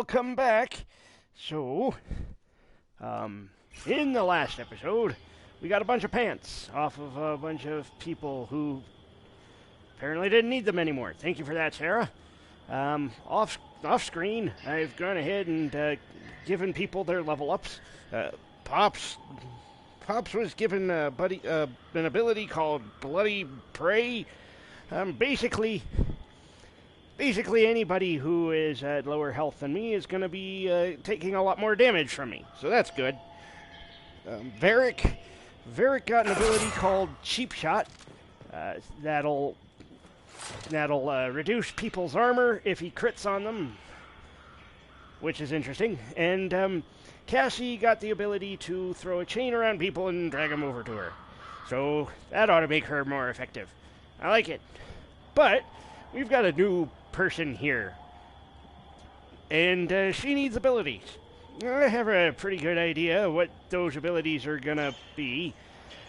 welcome back. So, in the last episode, we got a bunch of pants off of a bunch of people who apparently didn't need them anymore. Thank you for that, Sarah. Off screen, I've gone ahead and given people their level ups. Pops was given an ability called Bloody Prey. Basically anybody who is at lower health than me is going to be taking a lot more damage from me, so that's good. Varric got an ability called Cheap Shot. That'll reduce people's armor if he crits on them, which is interesting. And Cassie got the ability to throw a chain around people and drag them over to her. So that ought to make her more effective. I like it. But we've got a new person here, and she needs abilities. I have a pretty good idea what those abilities are gonna be.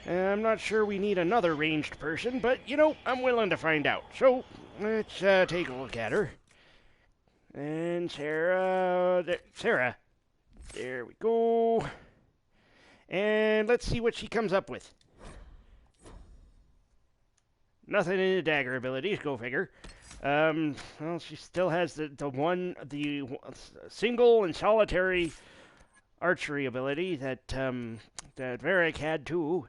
I'm not sure we need another ranged person, but, I'm willing to find out. So, let's take a look at her. And Sarah, there we go. And let's see what she comes up with. Nothing in the dagger abilities, go figure. Well, she still has the single and solitary archery ability that Varric had too.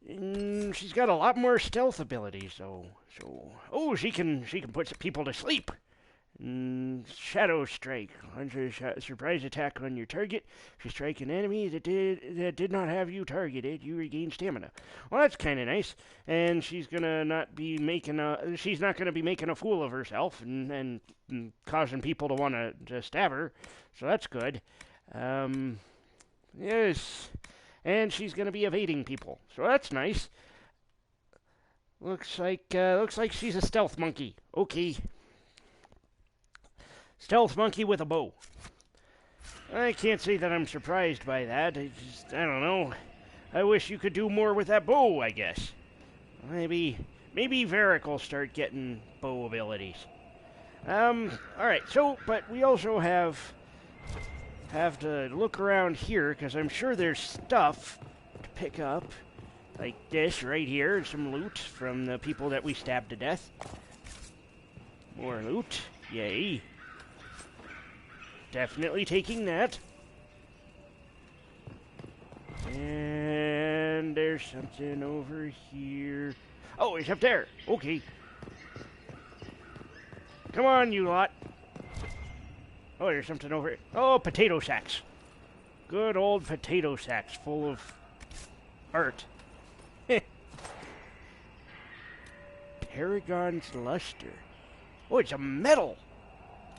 And she's got a lot more stealth abilities, oh, she can put people to sleep. Shadow Strike. Launches a surprise attack on your target. If you strike an enemy that did not have you targeted, you regain stamina. Well, that's kind of nice. And she's not gonna be making a fool of herself and causing people to want to stab her. So that's good. Yes. And she's gonna be evading people. So that's nice. Looks like she's a stealth monkey. Okay. Stealth monkey with a bow. I can't say that I'm surprised by that. I don't know. I wish you could do more with that bow, I guess. Maybe Varric will start getting bow abilities. Alright, but we also have to look around here, because I'm sure there's stuff to pick up. Like this right here, some loot from the people that we stabbed to death. More loot. Yay. Definitely taking that. And there's something over here. Oh, it's up there. Okay. Come on, you lot. Oh, there's something over here. Oh, potato sacks. Good old potato sacks full of art. Paragon's Luster. Oh, it's a medal.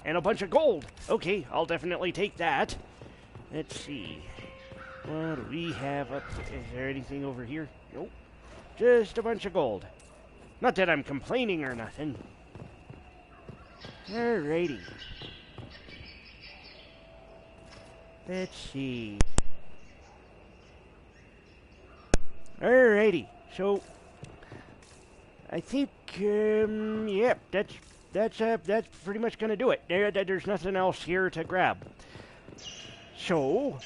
And a bunch of gold. Okay, I'll definitely take that. Let's see. What do we have up? Is there anything over here? Nope. Just a bunch of gold. Not that I'm complaining or nothing. Alrighty. Let's see. Alrighty. So, I think, yep, that's pretty much going to do it. There's nothing else here to grab. So,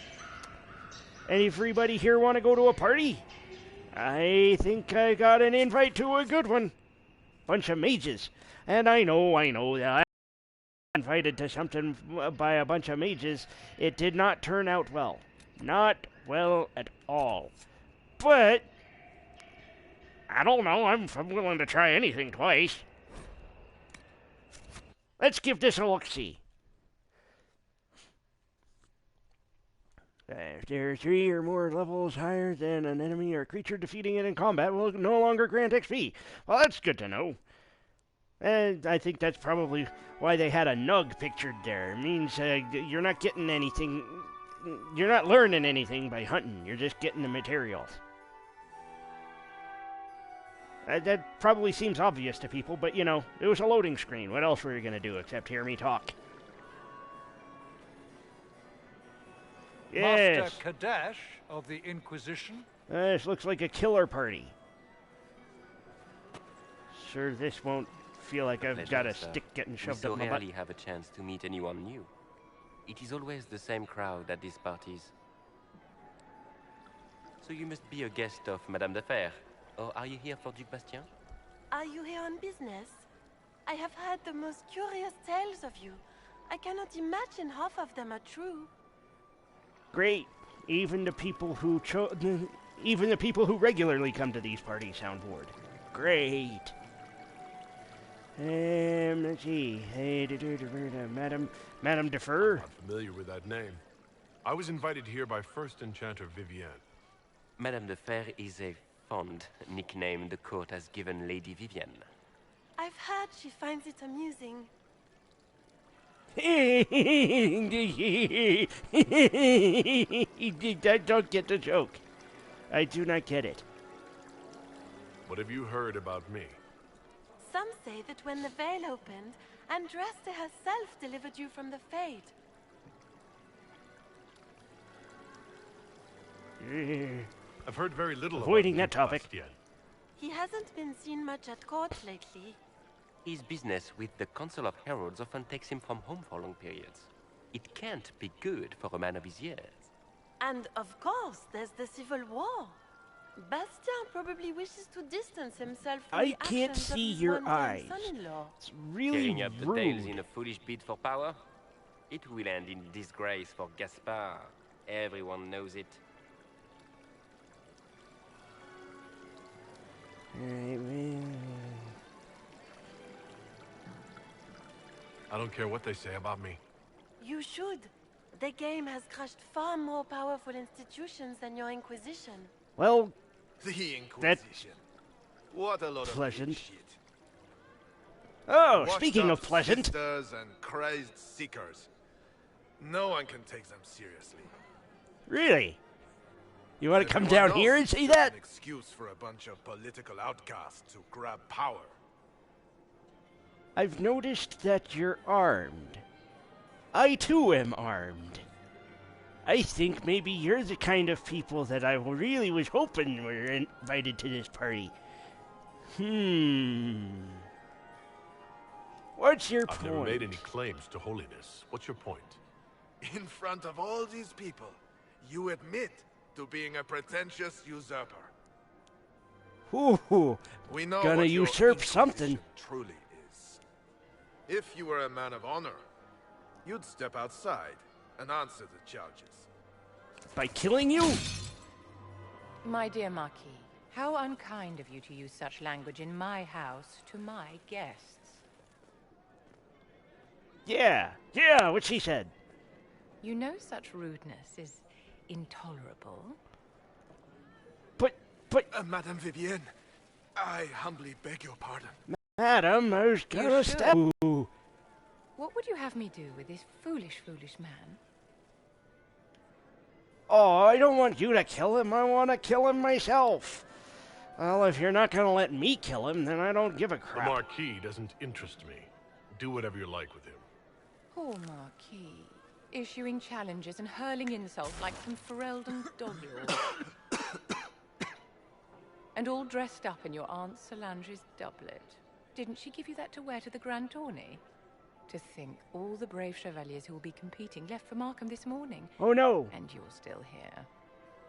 everybody here want to go to a party? I think I got an invite to a good one. Bunch of mages. And I know that I invited to something by a bunch of mages. It did not turn out well. Not well at all. But, I don't know. I'm willing to try anything twice. Let's give this a look-see. If there are 3 or more levels higher than an enemy or creature, defeating it in combat will no longer grant XP. Well, that's good to know. And I think that's probably why they had a nug pictured there. It means you're not getting anything. You're not learning anything by hunting. You're just getting the materials. That probably seems obvious to people, but, it was a loading screen. What else were you going to do except hear me talk? Yes. Master Kadash of the Inquisition. This looks like a killer party. Sure, this won't feel like I've got a stick getting shoved up my butt. We so rarely have a chance to meet anyone new. It is always the same crowd at these parties. So you must be a guest of Madame de Fer. Or are you here for Duc Bastien? Are you here on business? I have heard the most curious tales of you. I cannot imagine half of them are true. Great. Even the people who even the people who regularly come to these parties sound bored. Great. Let's see. Hey, Madame Defer. I'm familiar with that name. I was invited here by First Enchanter Vivienne. Madame de Fer is a fond nickname the court has given Lady Vivienne. I've heard she finds it amusing. I don't get the joke. I do not get it. What have you heard about me? Some say that when the veil opened, Andraste herself delivered you from the Fade. I've heard very little Avoiding about that topic. Bastien. He hasn't been seen much at court lately. His business with the Council of Heralds often takes him from home for long periods. It can't be good for a man of his years. And of course, there's the civil war. Bastien probably wishes to distance himself from I the can't actions of see his your one-time eyes. son-in-law. It's really Tearing up the tales in rude. a foolish bid for power? It will end in disgrace for Gaspard. Everyone knows it. I don't care what they say about me. You should. The game has crushed far more powerful institutions than your Inquisition. Well, The Inquisition. What a lot pleasant. of shit. oh, Washed speaking up of pleasant, sisters and crazed seekers. No one can take them seriously. really? You want to come Everyone down here and knows say it's just that? An excuse for a bunch of political outcasts to grab power. I've noticed that you're armed. I too am armed. I think maybe you're the kind of people that I really was hoping were invited to this party. What's your I've point? never made any claims to holiness. What's your point? In front of all these people, you admit to being a pretentious usurper. Ooh, We know gonna what your usurp something. Inquisition truly is. If you were a man of honor, you'd step outside and answer the charges. By killing you? My dear Marquis, how unkind of you to use such language in my house to my guests. Yeah, what she said. You know such rudeness is intolerable. But, Madame Vivienne, I humbly beg your pardon. madam, I was gonna should. stab you. What would you have me do with this foolish man? Oh, I don't want you to kill him. I want to kill him myself. Well, if you're not gonna let me kill him, then I don't give a The crap. Marquis doesn't interest me. Do whatever you like with him. Poor Marquis, issuing challenges and hurling insults like some Ferelden dog-lord. And all dressed up in your Aunt Solange's doublet. Didn't she give you that to wear to the Grand Tourney? To think all the brave chevaliers who will be competing left for Markham this morning. Oh no. And you're still here.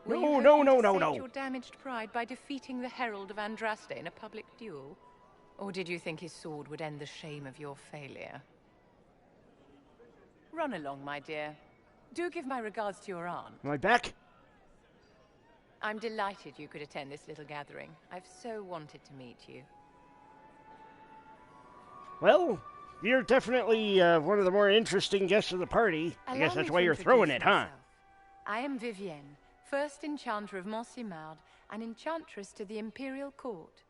No, Were you no, hoping no, to no, sate no. your damaged pride by defeating the Herald of Andraste in a public duel? Or did you think his sword would end the shame of your failure? Run along, my dear. Do give my regards to your aunt. Am I back? I'm delighted you could attend this little gathering. I've so wanted to meet you. Well, you're definitely one of the more interesting guests of the party. I guess Allow that's me why to you're throwing it, introduce huh? myself. I am Vivienne, first enchanter of Montsimard, and enchantress to the Imperial Court.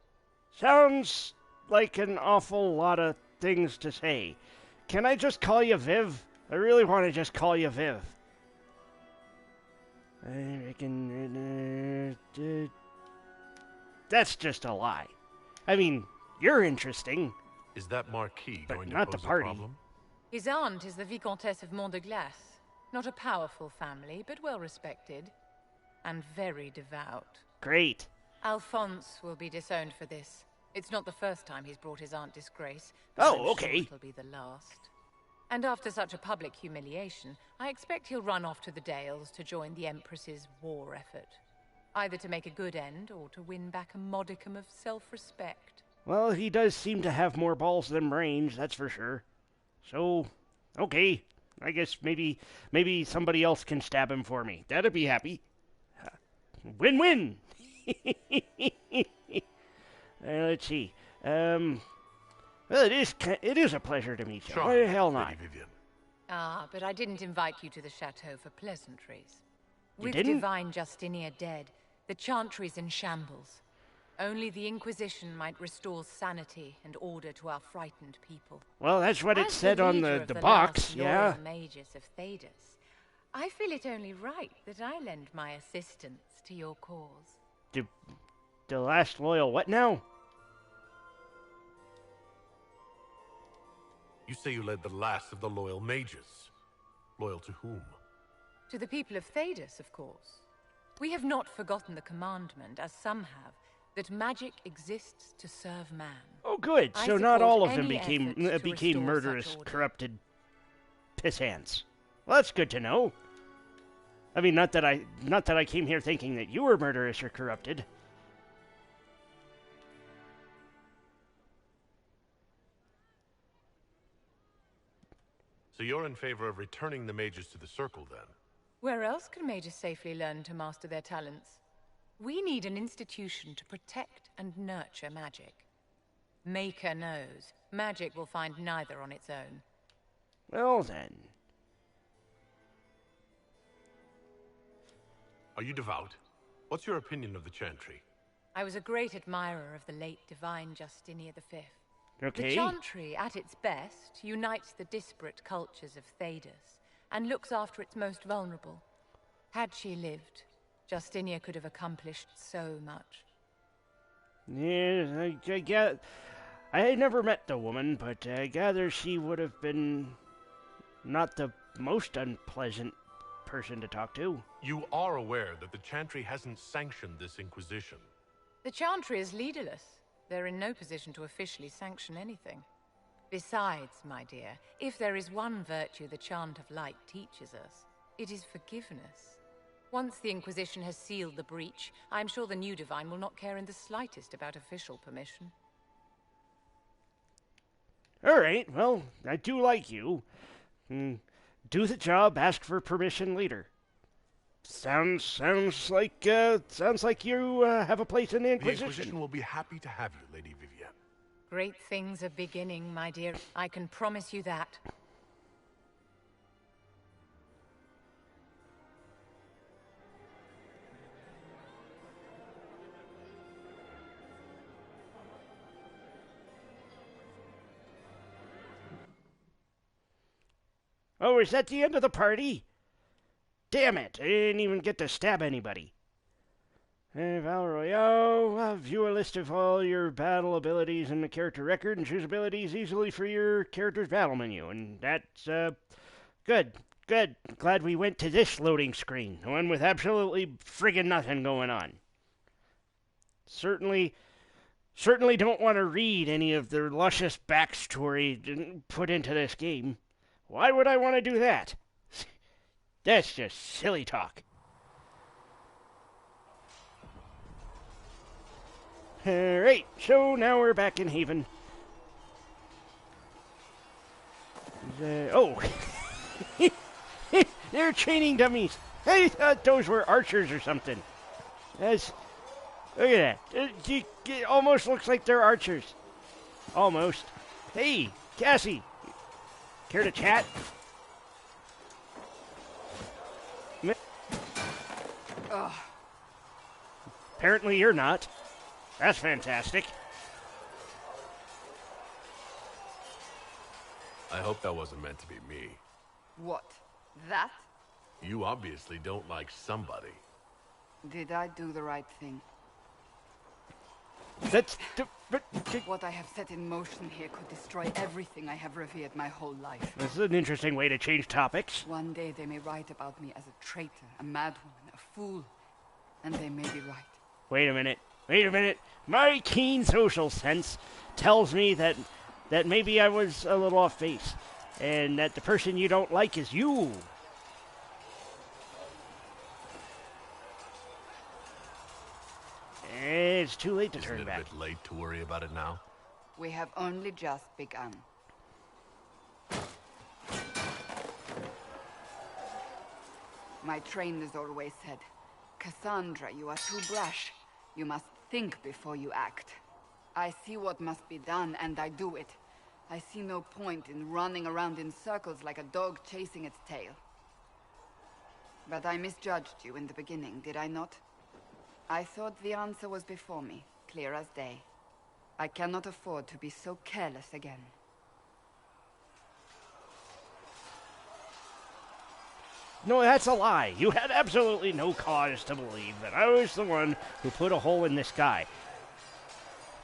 Sounds like an awful lot of things to say. Can I just call you Viv? I really want to just call you Viv. I reckon... that's just a lie. I mean, you're interesting. Is that Marquis But going to not the pose party. a problem? His aunt is the Vicomtesse of Mont de Glace. Not a powerful family, but well respected. And very devout. Great. Alphonse will be disowned for this. It's not the first time he's brought his aunt disgrace. Oh, I'm sure okay. it'll be the last. And after such a public humiliation, I expect he'll run off to the Dales to join the Empress's war effort. Either to make a good end, or to win back a modicum of self-respect. Well, he does seem to have more balls than brains, that's for sure. So, okay. I guess maybe somebody else can stab him for me. That'd be happy. Win-win! Let's see. Well, it is a pleasure to meet you. Sure, Why the hell not? Lady Vivian. Ah, but I didn't invite you to the chateau for pleasantries. You With didn't? Divine Justinia dead, the Chantry's in shambles. Only the Inquisition might restore sanity and order to our frightened people. Well, that's what it As said on leader the of box, last yeah. loyal mages of Thedas, I feel it only right that I lend my assistance to your cause. The last loyal what now? You say you led the last of the loyal mages. Loyal to whom? To the people of Thedas, of course. We have not forgotten the commandment, as some have, that magic exists to serve man. Oh, good. I So not support all of them any became efforts to restore murderous, such order. corrupted pissants. Well, that's good to know. I mean, not that I came here thinking that you were murderous or corrupted. So you're in favor of returning the mages to the Circle, then? Where else can mages safely learn to master their talents? We need an institution to protect and nurture magic. Maker knows, magic will find neither on its own. Well, then. Are you devout? What's your opinion of the Chantry? I was a great admirer of the late Divine Justinia V. Okay. The Chantry, at its best, unites the disparate cultures of Thedas and looks after its most vulnerable. Had she lived, Justinia could have accomplished so much. Yeah, I get. I never met the woman, but I gather she would have been not the most unpleasant person to talk to. You are aware that the Chantry hasn't sanctioned this Inquisition. The Chantry is leaderless. They're in no position to officially sanction anything. Besides, my dear, if there is one virtue the Chant of Light teaches us, it is forgiveness. Once the Inquisition has sealed the breach, I am sure the new Divine will not care in the slightest about official permission. All right, well, I do like you. Do the job, ask for permission later. Sounds like you have a place in the The Inquisition. Inquisition will be happy to have you, Lady Vivian. Great things are beginning, my dear. I can promise you that. Oh, is that the end of the party? Damn it, I didn't even get to stab anybody. Battle Royale, view a list of all your battle abilities in the character record and choose abilities easily for your character's battle menu. And that's, good. Glad we went to this loading screen, the one with absolutely friggin' nothing going on. Certainly don't want to read any of the luscious backstory put into this game. Why would I want to do that? That's just silly talk. Alright, so now we're back in Haven. Oh! They're training dummies! I thought those were archers or something. Look at that. It almost looks like they're archers. Almost. Hey, Cassie! Care to chat? Apparently you're not. That's fantastic. I hope that wasn't meant to be me. What? That? You obviously don't like somebody. Did I do the right thing? What I have set in motion here could destroy everything I have revered my whole life. This is an interesting way to change topics. One day they may write about me as a traitor, a madwoman, a fool. And they may be right. Wait a minute. My keen social sense tells me that maybe I was a little off base. and that the person you don't like is you. It's too late to Isn't turn it back. a bit late to worry about it now? We have only just begun. My trainers always said, Cassandra, you are too brash. You must think before you act. I see what must be done, and I do it. I see no point in running around in circles like a dog chasing its tail. But I misjudged you in the beginning, did I not? I thought the answer was before me, clear as day. I cannot afford to be so careless again. No, that's a lie. You had absolutely no cause to believe that I was the one who put a hole in this sky.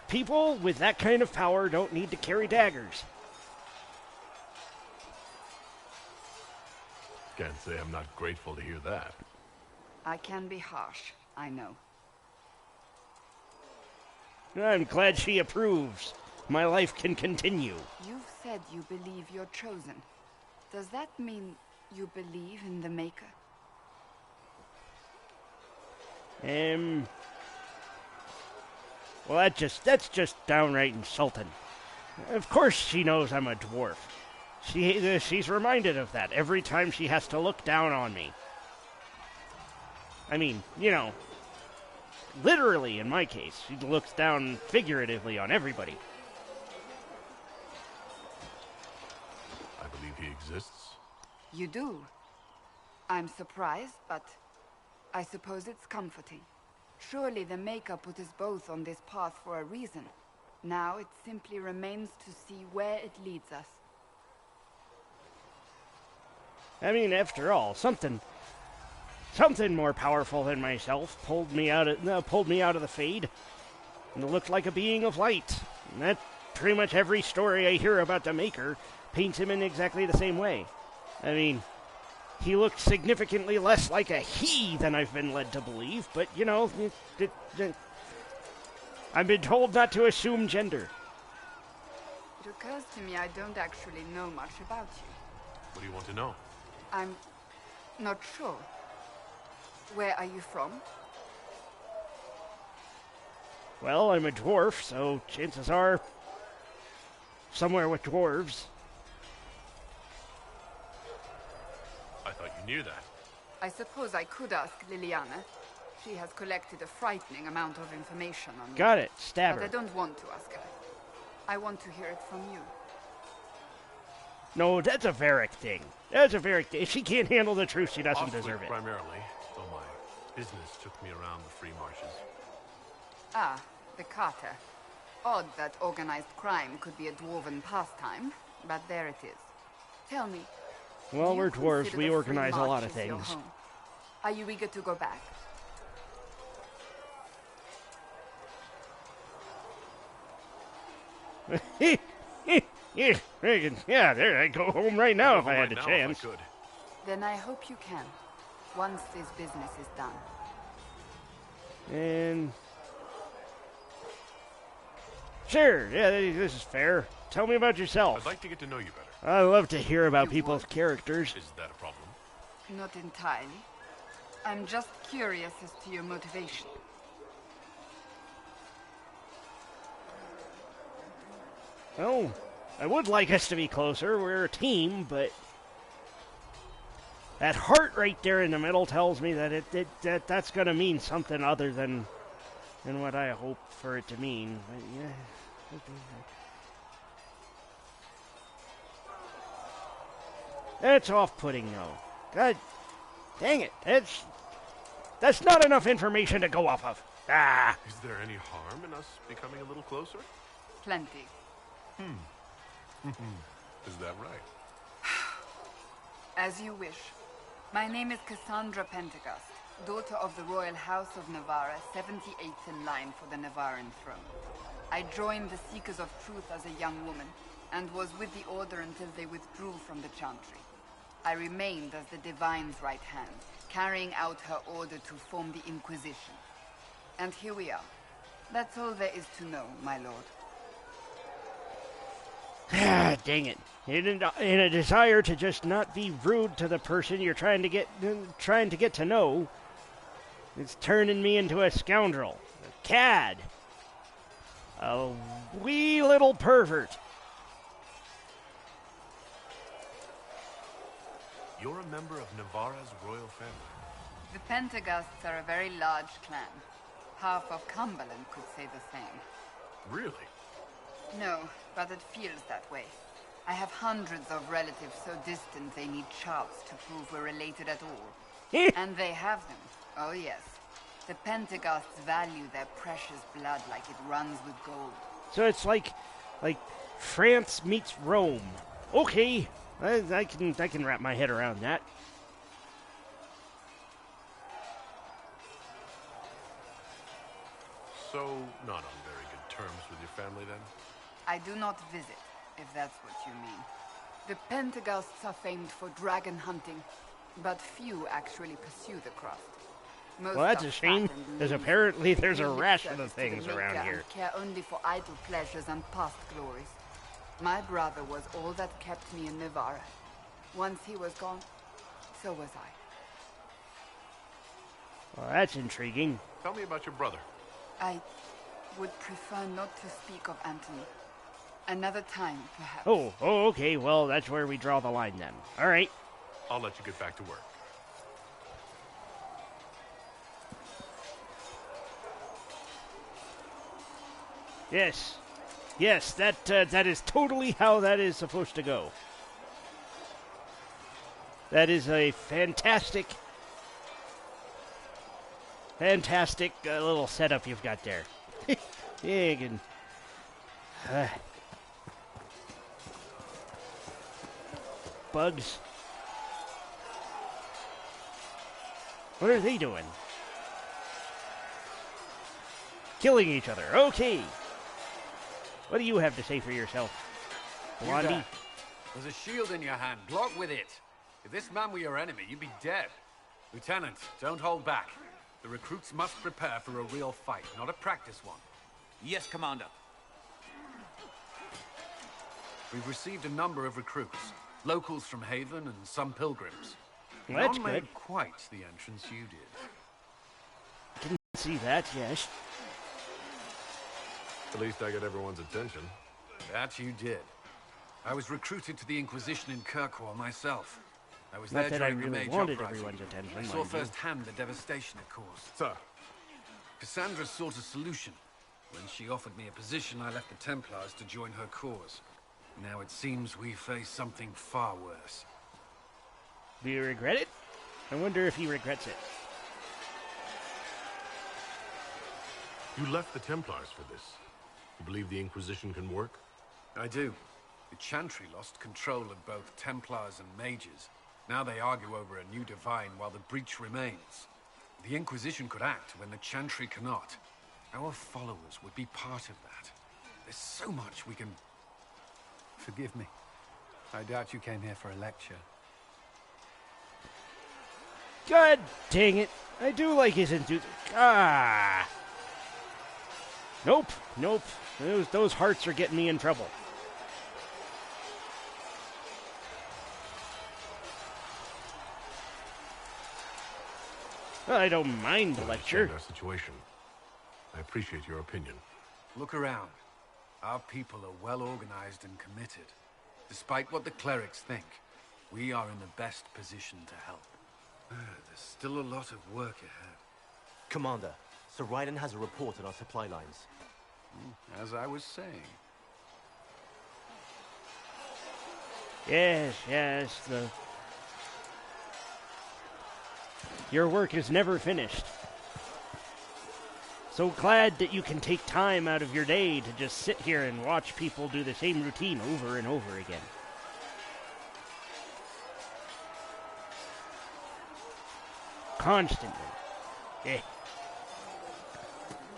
People with that kind of power don't need to carry daggers. Can't say I'm not grateful to hear that. I can be harsh, I know. I'm glad she approves. My life can continue. You've said you believe you're chosen. Does that mean you believe in the Maker? Well, that's just downright insulting. Of course she knows I'm a dwarf. She's reminded of that every time she has to look down on me. I mean, you know, literally in my case. She looks down figuratively on everybody. I believe he exists. You do. I'm surprised, but I suppose it's comforting. Surely the Maker put us both on this path for a reason. Now it simply remains to see where it leads us. I mean, after all, something more powerful than myself pulled me out of the Fade, and it looked like a being of light. And that pretty much every story I hear about the Maker paints him in exactly the same way. I mean, he looked significantly less like a he than I've been led to believe, but, you know, I've been told not to assume gender. It occurs to me I don't actually know much about you. What do you want to know? I'm not sure. Where are you from? Well, I'm a dwarf, so chances are somewhere with dwarves. I thought you knew that. I suppose I could ask Liliana. She has collected a frightening amount of information on me. Got it. Stab But her. I don't want to ask her. I want to hear it from you. No, that's a Varric thing. That's a Varric thing. If she can't handle the truth, she doesn't Awfully deserve it. primarily, though my business took me around the free marshes. Ah, the Carter. Odd that organized crime could be a dwarven pastime, but there it is. Tell me. Well, do you we're dwarves. consider We the Free organize a lot of Marches your things. home? Are you eager to go back? Yeah, there, I'd go home right now if I had the chance. If I could. Then I hope you can, once this business is done. And sure, yeah, this is fair. Tell me about yourself. I'd like to get to know you better. I love to hear about You people's would? characters. Is that a problem? Not entirely. I'm just curious as to your motivation. Well, I would like us to be closer. We're a team, but that heart right there in the middle tells me that that's going to mean something other than what I hope for it to mean. But yeah. That's off-putting, though. God dang it. That's not enough information to go off of. Ah! Is there any harm in us becoming a little closer? Plenty. Is that right? As you wish. My name is Cassandra Pentecost, daughter of the Royal House of Navarra, 78th in line for the Navarran throne. I joined the Seekers of Truth as a young woman, and was with the Order until they withdrew from the Chantry. I remained as the Divine's right hand, carrying out her order to form the Inquisition. And here we are. That's all there is to know, my lord. Ah, dang it. In a desire to just not be rude to the person you're trying to get to know, it's turning me into a scoundrel, a cad, a wee little pervert. You're a member of Navarra's royal family. The Pentaghasts are a very large clan. Half of Cumberland could say the same. Really? No, but it feels that way. I have hundreds of relatives so distant they need charts to prove we're related at all. And they have them. Oh yes. The Pentaghasts value their precious blood like it runs with gold. So it's like France meets Rome. Okay, I can wrap my head around that. So, not on very good terms with your family then? I do not visit, if that's what you mean. The Pentaghasts are famed for dragon hunting, but few actually pursue the craft. Most Well, that's are a shame, fat and because lazy. apparently there's They a lip ration of service to the things around Maker here. and care only for idle pleasures and past glories. My brother was all that kept me in Navarra. Once he was gone, so was I. Well, that's intriguing. Tell me about your brother. I would prefer not to speak of Anthony. Another time, perhaps. Oh, okay, well, that's where we draw the line then. All right. I'll let you get back to work. Yes. Yes, that is totally how that is supposed to go. That is a fantastic little setup you've got there. Yeah, you can... bugs. What are they doing? Killing each other. Okay. What do you have to say for yourself, Blondie? You there. There's a shield in your hand. Block with it. If this man were your enemy, you'd be dead. Lieutenant, don't hold back. The recruits must prepare for a real fight, not a practice one. Yes, Commander. We've received a number of recruits. Locals from Haven and some pilgrims. Well, that's None made good. quite the entrance you did. Can see that, yes. At least I got everyone's attention. That you did. I was recruited to the Inquisition in Kirkwall myself. I was Not there that I during the really Mage wanted Uprising. everyone's attention, I mind saw you. firsthand the devastation it caused. Sir, Cassandra sought a solution. When she offered me a position, I left the Templars to join her cause. Now it seems we face something far worse. Do you regret it? I wonder if he regrets it. you left the Templars for this. You believe the Inquisition can work? I do. The Chantry lost control of both Templars and Mages. Now they argue over a new Divine while the breach remains. The Inquisition could act when the Chantry cannot. Our followers would be part of that. There's so much we can... Forgive me. I doubt you came here for a lecture. God dang it. I do like his enthusiasm. Ah. Nope. Nope. Those hearts are getting me in trouble. Well, I don't mind the lecture. Understand our situation. I appreciate your opinion. Look around. Our people are well organized and committed. Despite what the clerics think, we are in the best position to help. There's still a lot of work ahead. Commander, Sir Ryden has a report on our supply lines. As I was saying. Yes, your work is never finished. So glad that you can take time out of your day to just sit here and watch people do the same routine over and over again. Constantly. Eh.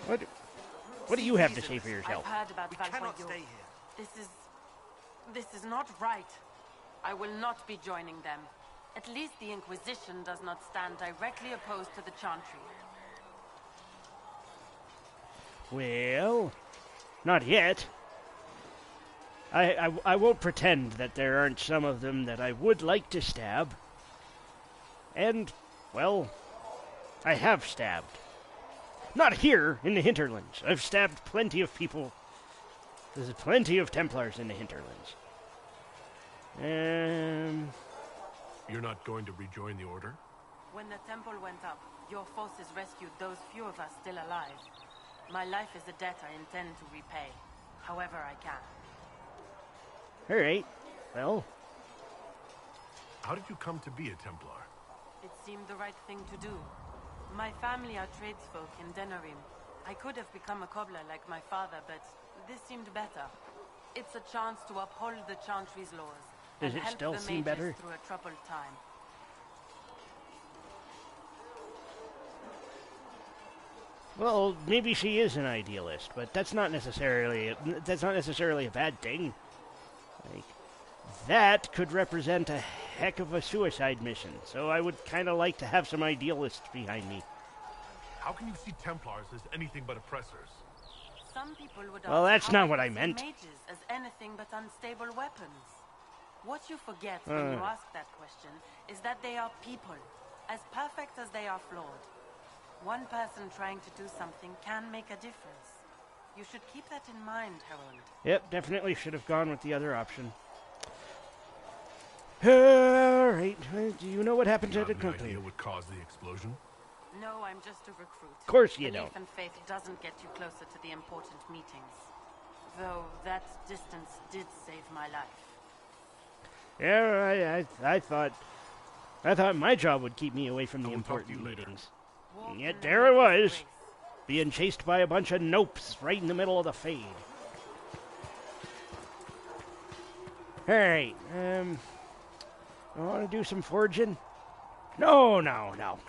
What do you have to say for yourself? I've heard about We cannot Valpoio. stay here. This is not right. I will not be joining them. At least the Inquisition does not stand directly opposed to the Chantry. Well, not yet. I won't pretend that there aren't some of them that I would like to stab. And, well, I have stabbed. Not here, in the hinterlands. I've stabbed plenty of people. There's plenty of Templars in the hinterlands. You're not going to rejoin the Order? When the temple went up, your forces rescued those few of us still alive. My life is a debt I intend to repay, however I can. Alright, well. How did you come to be a Templar? It seemed the right thing to do. My family are tradesfolk in Denerim. I could have become a cobbler like my father, but this seemed better. It's a chance to uphold the Chantry's laws Does and it help still the seem mages better? through a troubled time. Well, maybe she is an idealist, but that's not necessarily a bad thing. Like, that could represent a heck of a suicide mission, so I would kind of like to have some idealists behind me. How can you see Templars as anything but oppressors? Some people would Well, ask that's how not what I see meant. Mages as anything but unstable weapons. What you forget when you ask that question is that they are people, as perfect as they are flawed. One person trying to do something can make a difference. You should keep that in mind, Harold. Yep, definitely should have gone with the other option. Alright, do you know what happened to the Any company? idea what caused the explosion? No, I'm just a recruit. Of course you Belief don't. and faith doesn't get you closer to the important meetings. Though that distance did save my life. Yeah, I thought my job would keep me away from the I will talk to important you later. meetings. Walk And yet in the there I was, Mage's grace. being chased by a bunch of nopes right in the middle of the fade. Alright, I want to do some foraging? No.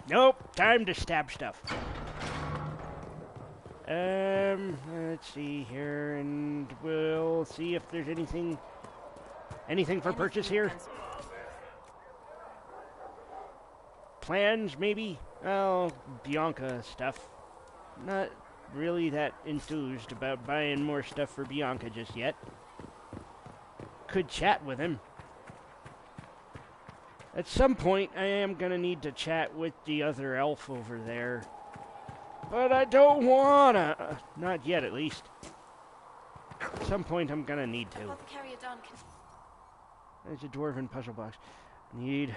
Nope, time to stab stuff. Let's see here, and we'll see if there's anything for purchase here. Plans, maybe? Oh, Bianca stuff. Not really that enthused about buying more stuff for Bianca just yet. Could chat with him. At some point, I am going to need to chat with the other elf over there. But I don't want to. Not yet, at least. At some point, I'm going to need to. There's a dwarven puzzle box. Need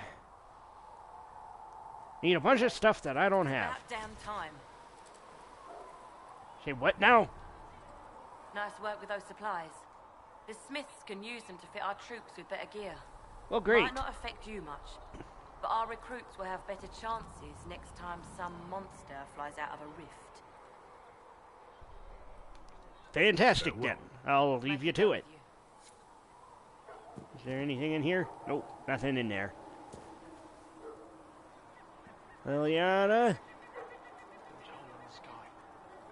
a bunch of stuff that I don't have. That damn time. Say what now? Nice work with those supplies. The smiths can use them to fit our troops with better gear. Well, great. Might not affect you much, but our recruits will have better chances next time some monster flies out of a rift. Fantastic, then. I'll leave you to it. Is there anything in here? Nope, nothing in there. Liliana,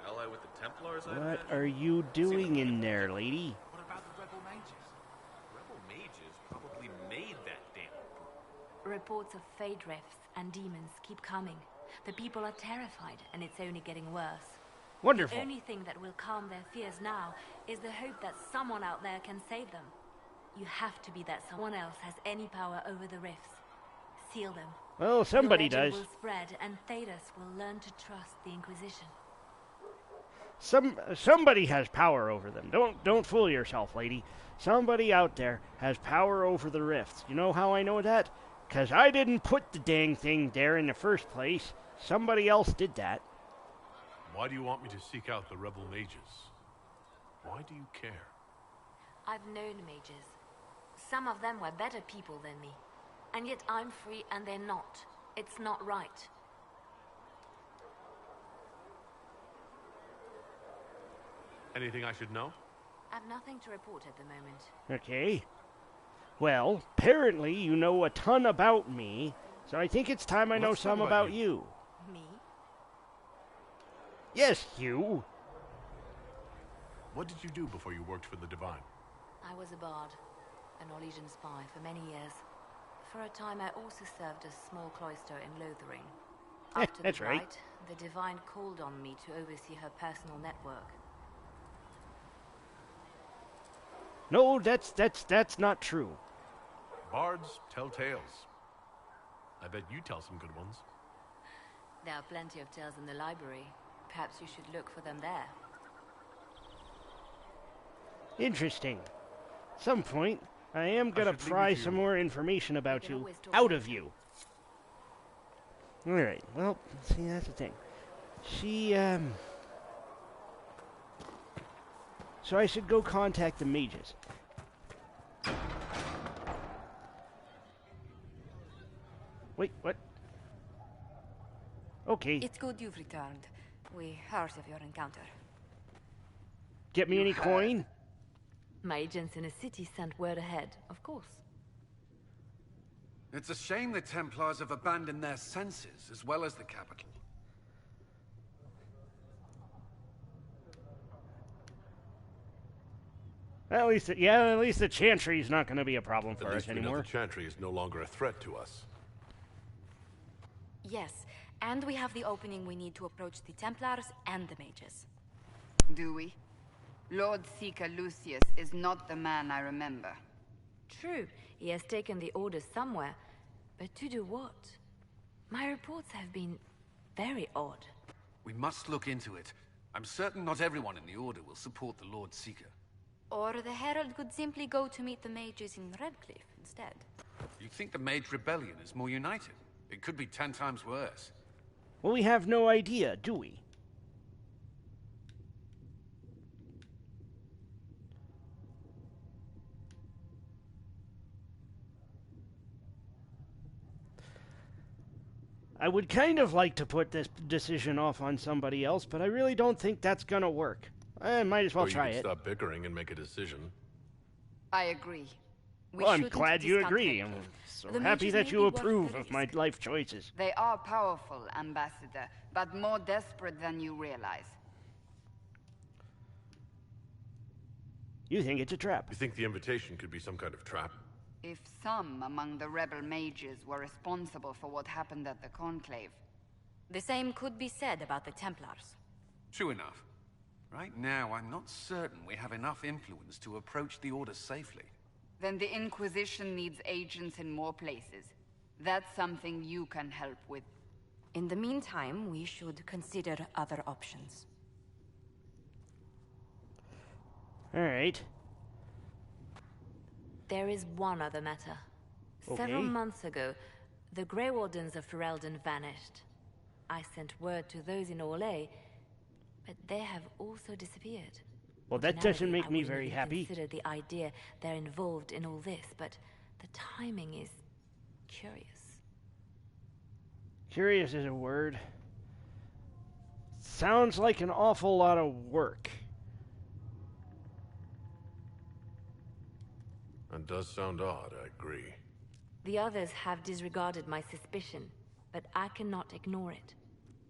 Ally with the Templars, I what imagine? are you doing in there, lady? What about the rebel mages? Rebel mages probably made that damn group. Reports of fade rifts and demons keep coming. The people are terrified, and it's only getting worse. Wonderful. The only thing that will calm their fears now is the hope that someone out there can save them. You have to be that someone else has any power over the rifts. Seal them. Well, somebody the legend does. will spread, and Thedas will learn to trust the Inquisition. Somebody has power over them. Don't fool yourself, lady. Somebody out there has power over the rifts. You know how I know that? 'Cause I didn't put the dang thing there in the first place. Somebody else did that. Why do you want me to seek out the rebel mages? Why do you care? I've known mages. Some of them were better people than me. And yet I'm free and they're not. It's not right. Anything I should know? I've nothing to report at the moment. Okay. Well, apparently you know a ton about me, so I think it's time I know Let's talk some about about you. Me? Yes, you. What did you do before you worked for the Divine? I was a bard, a Norwegian spy for many years. For a time, I also served a small cloister in Lothering. After that's the right. fight, the Divine called on me to oversee her personal network. No, that's not true. Bards tell tales. I bet you tell some good ones. There are plenty of tales in the library. Perhaps you should look for them there. Interesting. Some point, I am gonna pry some more information about you out of you. Alright, well, see, that's the thing. So I should go contact the mages. Wait, what? Okay. It's good you've returned. We heard of your encounter. Get me any coin? My agents in the city sent word ahead, of course. It's a shame the Templars have abandoned their senses, as well as the capital. At least the Chantry's not going to be a problem for us anymore. The Chantry is no longer a threat to us. Yes, and we have the opening we need to approach the Templars and the mages. Do we? Lord Seeker Lucius is not the man I remember. True, he has taken the orders somewhere, but to do what? My reports have been very odd. We must look into it. I'm certain not everyone in the Order will support the Lord Seeker. Or the Herald could simply go to meet the mages in Redcliffe instead. You think the Mage Rebellion is more united? It could be 10 times worse. Well, we have no idea, do we? I would kind of like to put this decision off on somebody else, but I really don't think that's gonna work. I might as well try it. Stop bickering and make a decision. I agree. Well, I'm glad you agree. I'm so happy that you approve of my life choices. They are powerful, Ambassador, but more desperate than you realize. You think it's a trap? You think the invitation could be some kind of trap? If some among the rebel mages were responsible for what happened at the Conclave. The same could be said about the Templars. True enough. Right now, I'm not certain we have enough influence to approach the Order safely. Then the Inquisition needs agents in more places. That's something you can help with. In the meantime, we should consider other options. All right. There is one other matter. Okay. Several months ago, the Grey Wardens of Ferelden vanished. I sent word to those in Orlais, but they have also disappeared. Well, that doesn't make me very happy. Consider the idea they're involved in all this, but the timing is curious. Curious is a word. Sounds like an awful lot of work. That does sound odd, I agree. The others have disregarded my suspicion, but I cannot ignore it.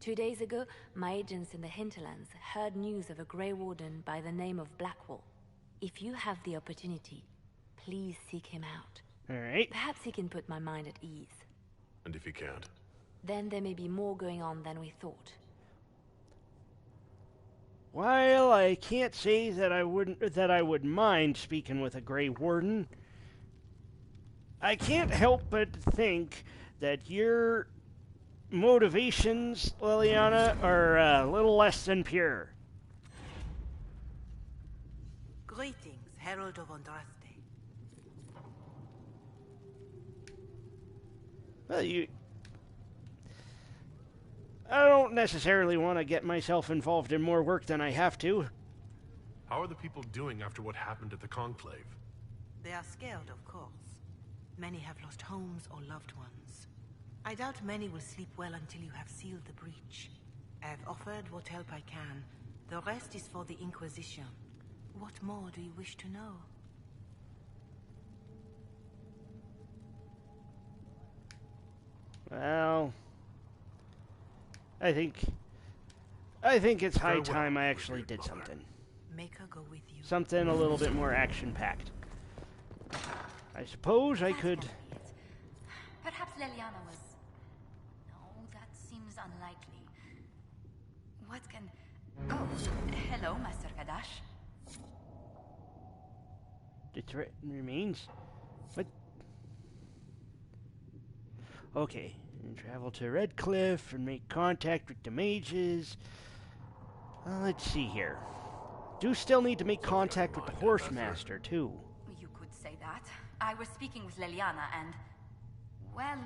2 days ago, my agents in the hinterlands heard news of a Grey Warden by the name of Blackwall. If you have the opportunity, please seek him out. All right. Perhaps he can put my mind at ease. And if he can't? Then there may be more going on than we thought. While I can't say that I would mind speaking with a Grey Warden, I can't help but think that your motivations, Liliana, are a little less than pure. Greetings, Herald of Andraste. Well, I don't necessarily want to get myself involved in more work than I have to. How are the people doing after what happened at the Conclave? They are scared, of course. Many have lost homes or loved ones. I doubt many will sleep well until you have sealed the breach. I have offered what help I can. The rest is for the Inquisition. What more do you wish to know? Well, I think it's high time I actually did something. Make her go with you. Something a little bit more action-packed. I suppose I could... Perhaps Liliana was... No, that seems unlikely. What can... Oh, hello, Master Kadash. The threat remains. What? Okay. And travel to Redcliffe and make contact with the mages. Let's see here. Do still need to make contact with the Horsemaster, too. You could say that. I was speaking with Leliana and... well,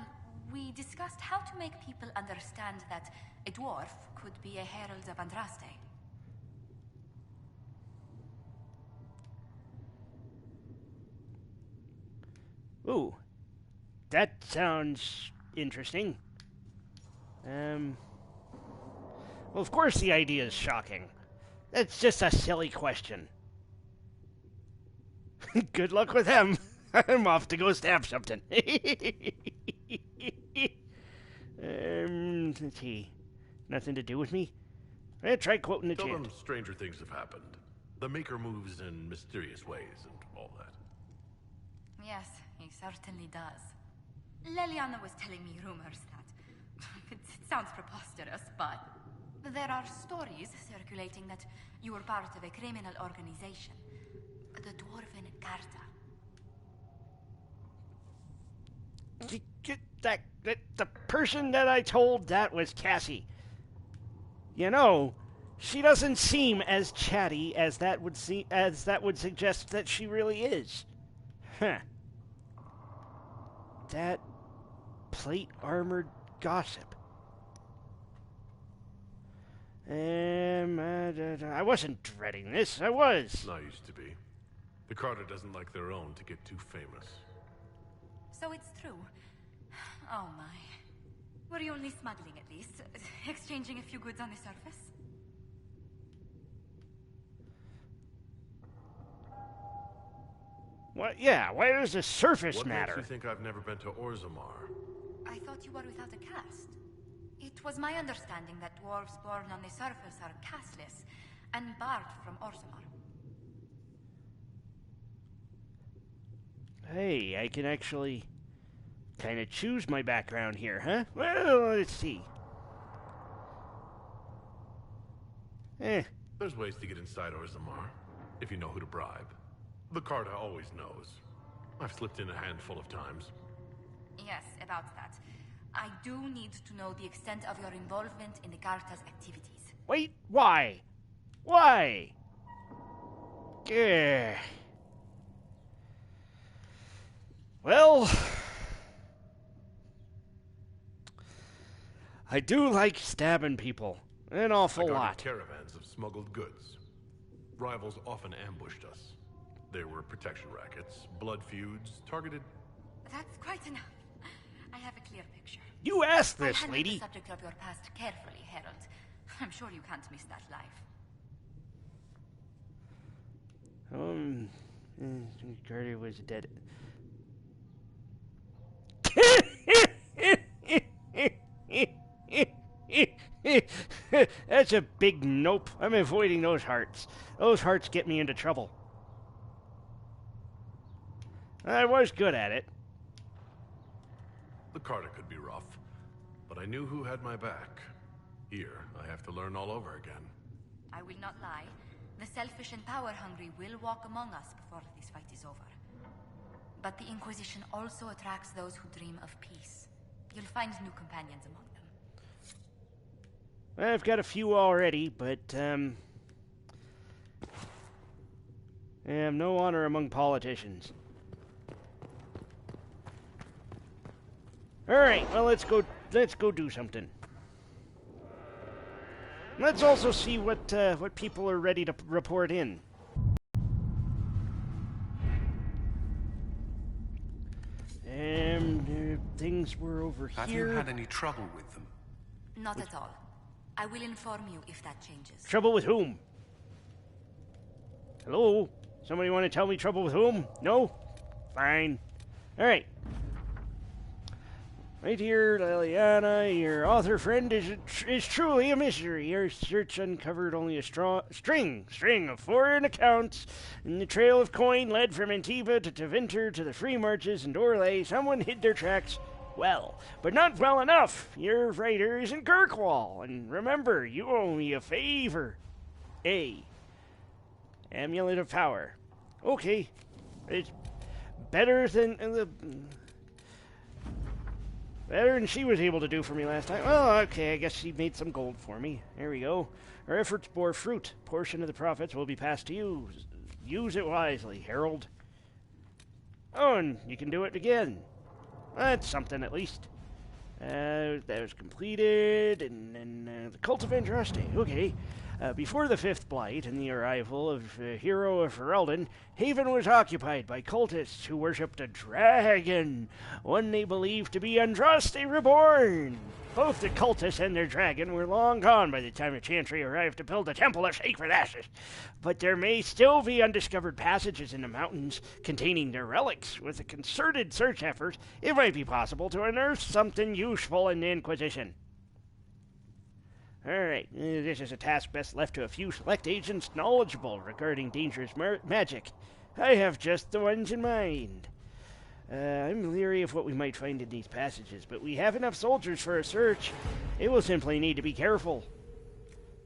we discussed how to make people understand that a dwarf could be a herald of Andraste. Ooh. That sounds interesting. Well, of course the idea is shocking. That's just a silly question. Good luck with them. I'm off to go stab something. Let's see. Nothing to do with me? Try quoting the Tell chant. them stranger things have happened. The Maker moves in mysterious ways and all that. Yes, he certainly does. Leliana was telling me rumors that... it sounds preposterous, but... there are stories circulating that you were part of a criminal organization. The Dwarven Carta. The person that I told that was Cassie. You know, she doesn't seem as chatty as that would suggest that she really is. Huh. That plate-armored gossip. I wasn't dreading this. I was. I used to be. The Carter doesn't like their own to get too famous. So it's true. Oh my. Were you only smuggling at least? Exchanging a few goods on the surface? What? Yeah, why does the surface What matter? makes you think I've never been to Orzammar? I thought you were without a caste. It was my understanding that dwarves born on the surface are casteless and barred from Orzammar. Hey, I can actually kind of choose my background here, huh? Well, let's see. There's ways to get inside Orzammar, if you know who to bribe. The Carta always knows. I've slipped in a handful of times. Yes, about that. I do need to know the extent of your involvement in the Carta's activities. Wait, why? Why? Yeah. Well, I do like stabbing people. An awful lot. Caravans of smuggled goods. Rivals often ambushed us. There were protection rackets, blood feuds, targeted... That's quite enough. I have a clear picture. You asked this, I handled lady. the subject of your past carefully, Herald. I'm sure you can't miss that life. Carter was dead. That's a big nope. I'm avoiding those hearts. Those hearts get me into trouble. I was good at it. The Carta could be rough, but I knew who had my back. Here, I have to learn all over again. I will not lie. The selfish and power-hungry will walk among us before this fight is over. But the Inquisition also attracts those who dream of peace. You'll find new companions among them. I've got a few already, but, I have no honor among politicians. Alright, well, let's go do something. Let's also see what people are ready to report in. Things were over here. Have you had any trouble with them? Not at all. I will inform you if that changes. Trouble with whom? Hello? Somebody want to tell me trouble with whom? No? Fine. Alright. Right here, Leliana, your author friend is truly a mystery. Your search uncovered only a string of foreign accounts, and the trail of coin led from Antiva to Tevinter to the Free Marches and Orlais. Someone hid their tracks well, but not well enough. Your writer is in Kirkwall, and remember, you owe me a favor. Amulet of Power. Okay. It's better than better than she was able to do for me last time. Well, okay, I guess she made some gold for me. There we go. Our efforts bore fruit. Portion of the profits will be passed to you. Use it wisely, Herald. Oh, and you can do it again. That's something, at least. That was completed, and then the Cult of Andraste. Okay. Before the Fifth Blight and the arrival of Hero of Ferelden, Haven was occupied by cultists who worshipped a dragon, one they believed to be Andraste Reborn. Both the cultists and their dragon were long gone by the time the Chantry arrived to build a temple of sacred ashes, but there may still be undiscovered passages in the mountains containing their relics. With a concerted search effort, it might be possible to unearth something useful in the Inquisition. Alright, this is a task best left to a few select agents knowledgeable regarding dangerous magic. I have just the ones in mind. I'm leery of what we might find in these passages, but we have enough soldiers for a search. It will simply need to be careful.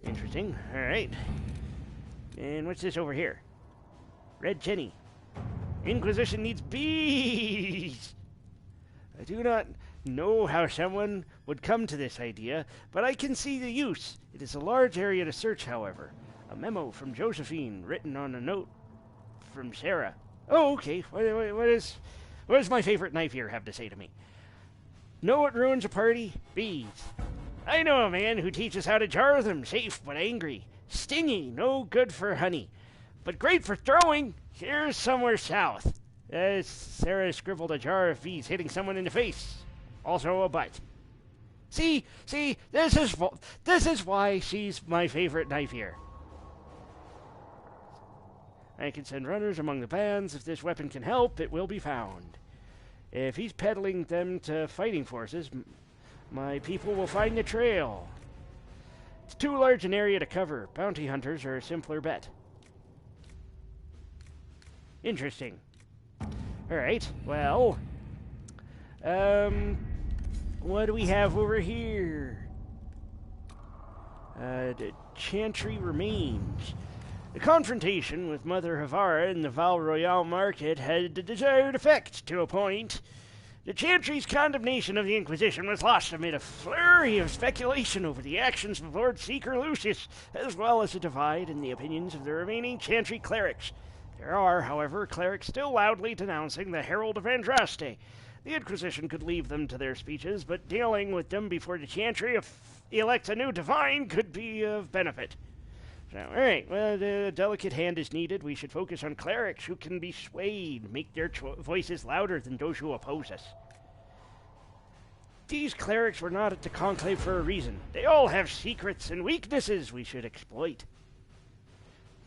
Interesting. Alright. And what's this over here? Red Jenny. Inquisition needs bees! I do not know how someone would come to this idea, but I can see the use. It is a large area to search, however. A memo from Josephine, written on a note from Sarah. Oh, okay. What does my favorite knife here have to say to me? Know what ruins a party? Bees. I know a man who teaches how to jar them, safe but angry. Stingy, no good for honey, but great for throwing. Here's somewhere south. Sarah scribbled a jar of bees hitting someone in the face. Also a butt. See, this is why she's my favorite knife here. I can send runners among the bands. If this weapon can help, it will be found. If he's peddling them to fighting forces, my people will find the trail. It's too large an area to cover. Bounty hunters are a simpler bet. Interesting. Alright, well, what do we have over here? The Chantry remains. The confrontation with Mother Havara in the Val Royale market had the desired effect, to a point. The Chantry's condemnation of the Inquisition was lost amid a flurry of speculation over the actions of Lord Seeker Lucius, as well as a divide in the opinions of the remaining Chantry clerics. There are, however, clerics still loudly denouncing the Herald of Andraste. The Inquisition could leave them to their speeches, but dealing with them before the Chantry elects a new divine could be of benefit. So, alright, well, the delicate hand is needed. We should focus on clerics who can be swayed, make their voices louder than those who oppose us. These clerics were not at the Conclave for a reason. They all have secrets and weaknesses we should exploit.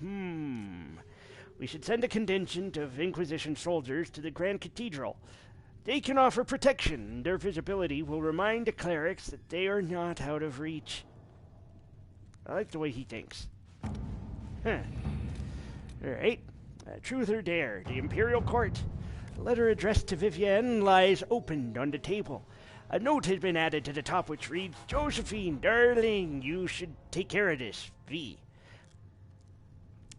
We should send a contingent of Inquisition soldiers to the Grand Cathedral. They can offer protection, and their visibility will remind the clerics that they are not out of reach. I like the way he thinks. Alright. Truth or Dare, the Imperial Court. A letter addressed to Vivienne lies opened on the table. A note has been added to the top which reads, Josephine, darling, you should take care of this. V.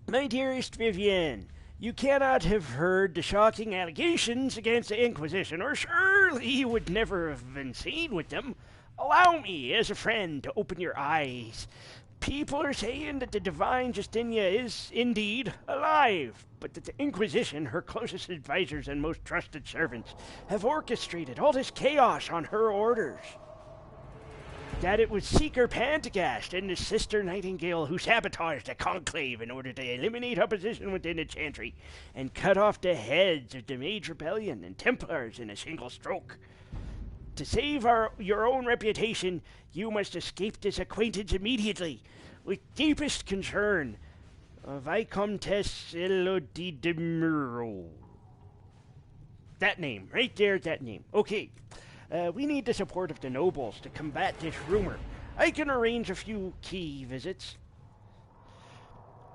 My dearest Vivienne, you cannot have heard the shocking allegations against the Inquisition, or surely you would never have been seen with them. Allow me, as a friend, to open your eyes. People are saying that the divine Justinia is, indeed, alive, but that the Inquisition, her closest advisors and most trusted servants, have orchestrated all this chaos on her orders. That it was Seeker Pantagast and the Sister Nightingale who sabotaged the Conclave in order to eliminate opposition within the Chantry and cut off the heads of the Mage Rebellion and Templars in a single stroke. To save your own reputation, you must escape this acquaintance immediately. With deepest concern, Vicomtesse Elodie de Muro. That name, right there, that name. Okay, we need the support of the nobles to combat this rumor. I can arrange a few key visits.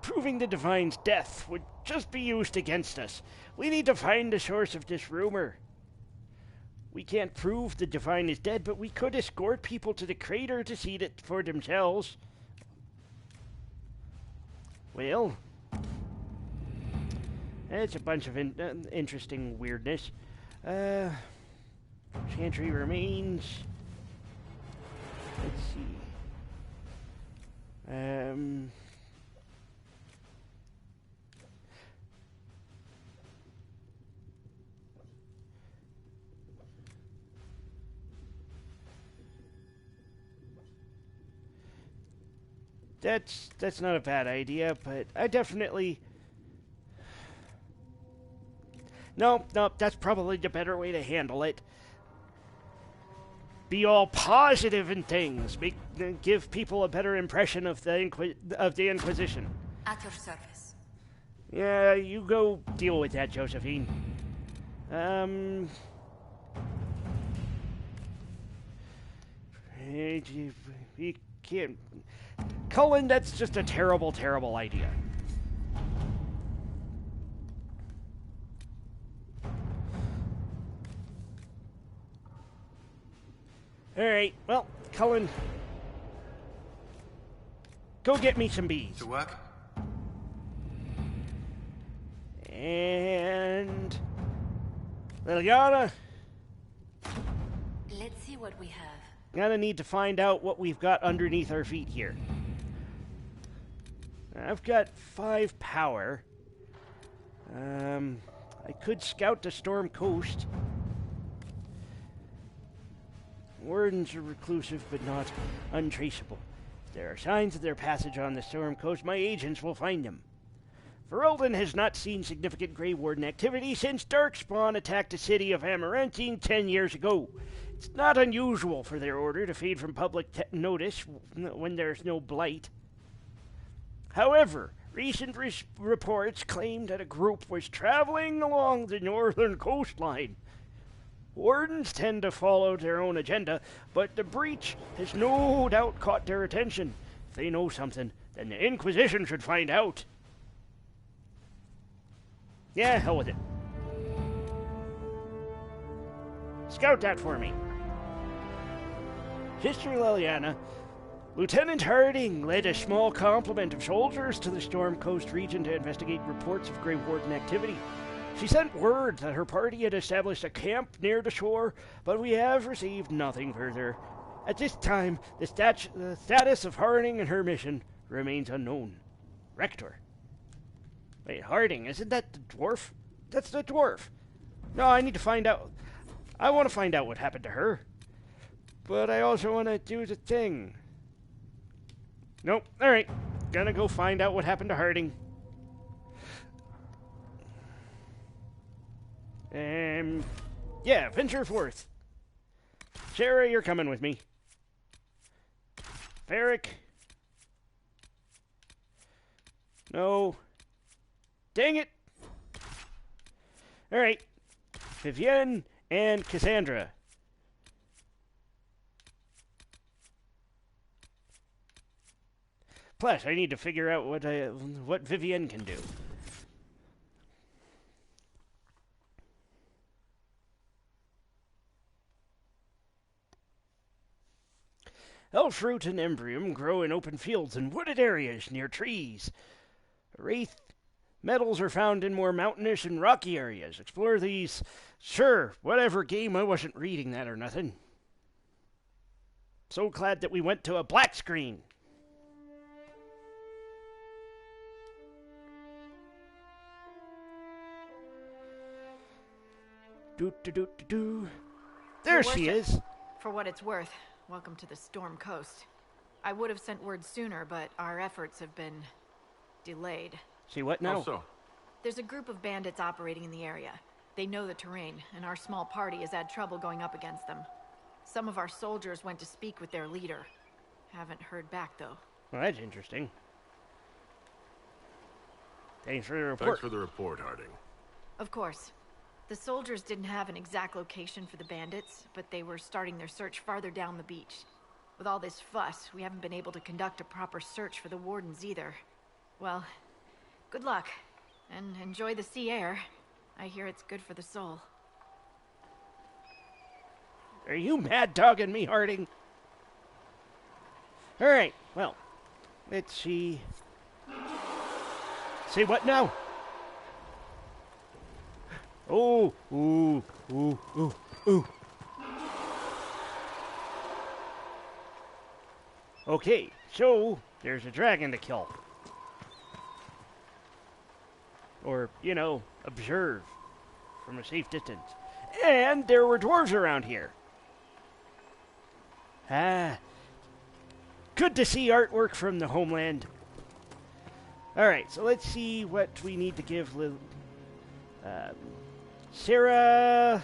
Proving the Divine's death would just be used against us. We need to find the source of this rumor. We can't prove the Divine is dead, but we could escort people to the crater to see it for themselves. Well, It's a bunch of interesting weirdness. Chantry remains. Let's see. That's not a bad idea, but I definitely... No, that's probably the better way to handle it. Be all positive and things. Give people a better impression of the Inquisition. At your service. Yeah, you go deal with that, Josephine. We can't... Cullen, that's just a terrible, terrible idea. Alright, well, Cullen, go get me some bees. To work? And... Liliana? Let's see what we have. Gonna need to find out what we've got underneath our feet here. I've got 5 power. I could scout the Storm Coast. Wardens are reclusive, but not untraceable. If there are signs of their passage on the Storm Coast, my agents will find them. Ferelden has not seen significant Grey Warden activity since Darkspawn attacked the city of Amarantine 10 years ago. It's not unusual for their order to fade from public notice when there's no blight. However, recent reports claim that a group was traveling along the northern coastline. Wardens tend to follow their own agenda, but the breach has no doubt caught their attention. If they know something, then the Inquisition should find out. Yeah, hell with it. Scout that for me. Sister Liliana, Lieutenant Harding led a small complement of soldiers to the Storm Coast region to investigate reports of Grey Warden activity. She sent word that her party had established a camp near the shore, but we have received nothing further. At this time, the status of Harding and her mission remains unknown. Rector. Wait, Harding, isn't that the dwarf? That's the dwarf. No, I need to find out. I want to find out what happened to her. But I also want to do the thing. Nope. Alright. Gonna go find out what happened to Harding. Yeah, venture forth. Sarah, you're coming with me. Varric. No. Dang it. Alright. Vivienne and Cassandra. Plus, I need to figure out what Vivienne can do. Elfroot and Embrium grow in open fields and wooded areas near trees. Wraith metals are found in more mountainous and rocky areas. Explore these. Sure, whatever game, I wasn't reading that or nothing. So glad that we went to a black screen. There she is. For what it's worth, welcome to the Storm Coast. I would have sent word sooner, but our efforts have been delayed. See what now? How so? There's a group of bandits operating in the area. They know the terrain, and our small party has had trouble going up against them. Some of our soldiers went to speak with their leader. Haven't heard back, though. Well, that's interesting. Thanks for the report. Thanks for the report, Harding. Of course. The soldiers didn't have an exact location for the bandits, but they were starting their search farther down the beach. With all this fuss, we haven't been able to conduct a proper search for the wardens either. Well, good luck, and enjoy the sea air. I hear it's good for the soul. Are you mad-dogging me, Harding? Alright, well, let's see. See what now? Oh, ooh, ooh, ooh, ooh. Okay, so there's a dragon to kill. Or, you know, observe from a safe distance. And there were dwarves around here. Ah, good to see artwork from the homeland. Alright, so let's see what we need to give Sarah.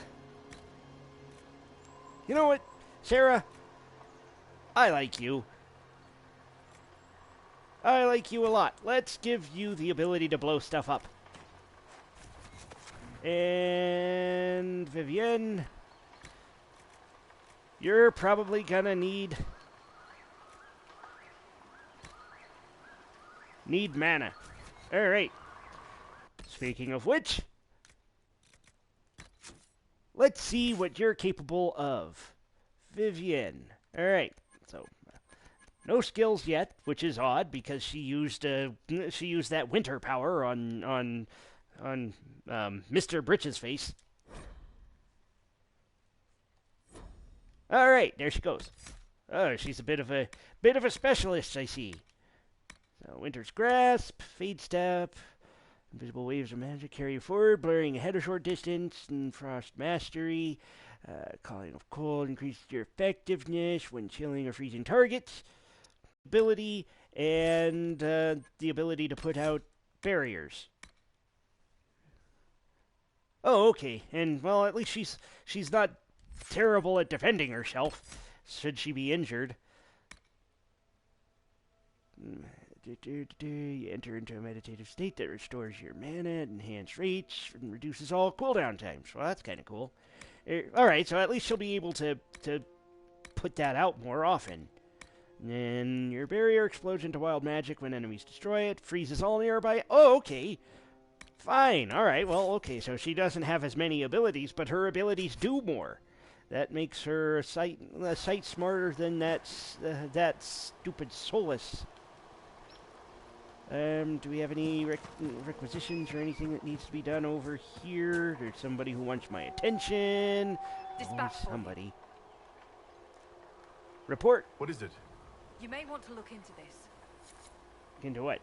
You know what, Sarah? I like you. I like you a lot. Let's give you the ability to blow stuff up. And Vivienne, you're probably gonna need mana. All right. Speaking of which, let's see what you're capable of, Vivienne. All right. So no skills yet, which is odd because she used that winter power on Mr. Britch's face. All right, there she goes. Oh, she's a bit of a specialist, I see. So, Winter's Grasp, Fade Step, Invisible Waves of Magic carry you forward, blurring ahead a short distance, and Frost Mastery, Calling of Cold increases your effectiveness when chilling or freezing targets. Ability and the ability to put out barriers. Oh, okay. And, well, at least she's not terrible at defending herself, should she be injured. You enter into a meditative state that restores your mana, enhanced reach, and reduces all cooldown times. Well, that's kind of cool. Alright, so at least she'll be able to put that out more often. And your barrier explodes into wild magic when enemies destroy it, freezes all nearby. Oh, okay. Fine, alright, well, okay, so she doesn't have as many abilities, but her abilities do more. That makes her a sight smarter than that stupid Solus. Do we have any requisitions or anything that needs to be done over here? There's somebody who wants my attention. Somebody. Report. What is it? You may want to look into this. Into what?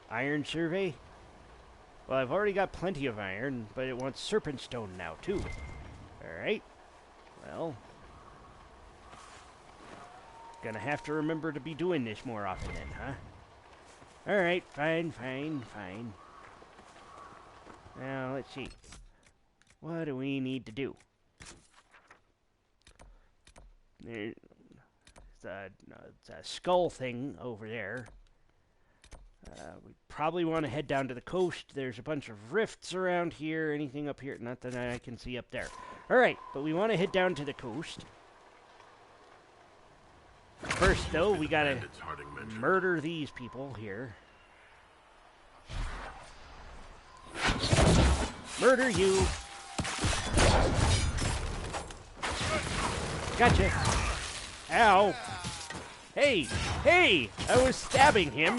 Iron survey? Well, I've already got plenty of iron, but it wants serpent stone now, too. Alright. Well. Gonna have to remember to be doing this more often then, huh? Alright, fine. Now, let's see. What do we need to do? There's a skull thing over there. We probably want to head down to the coast. There's a bunch of rifts around here. Anything up here? Not that I can see up there. Alright, but we want to head down to the coast. First, though, we gotta murder these people here. Murder you! Gotcha! Ow! Hey! I was stabbing him!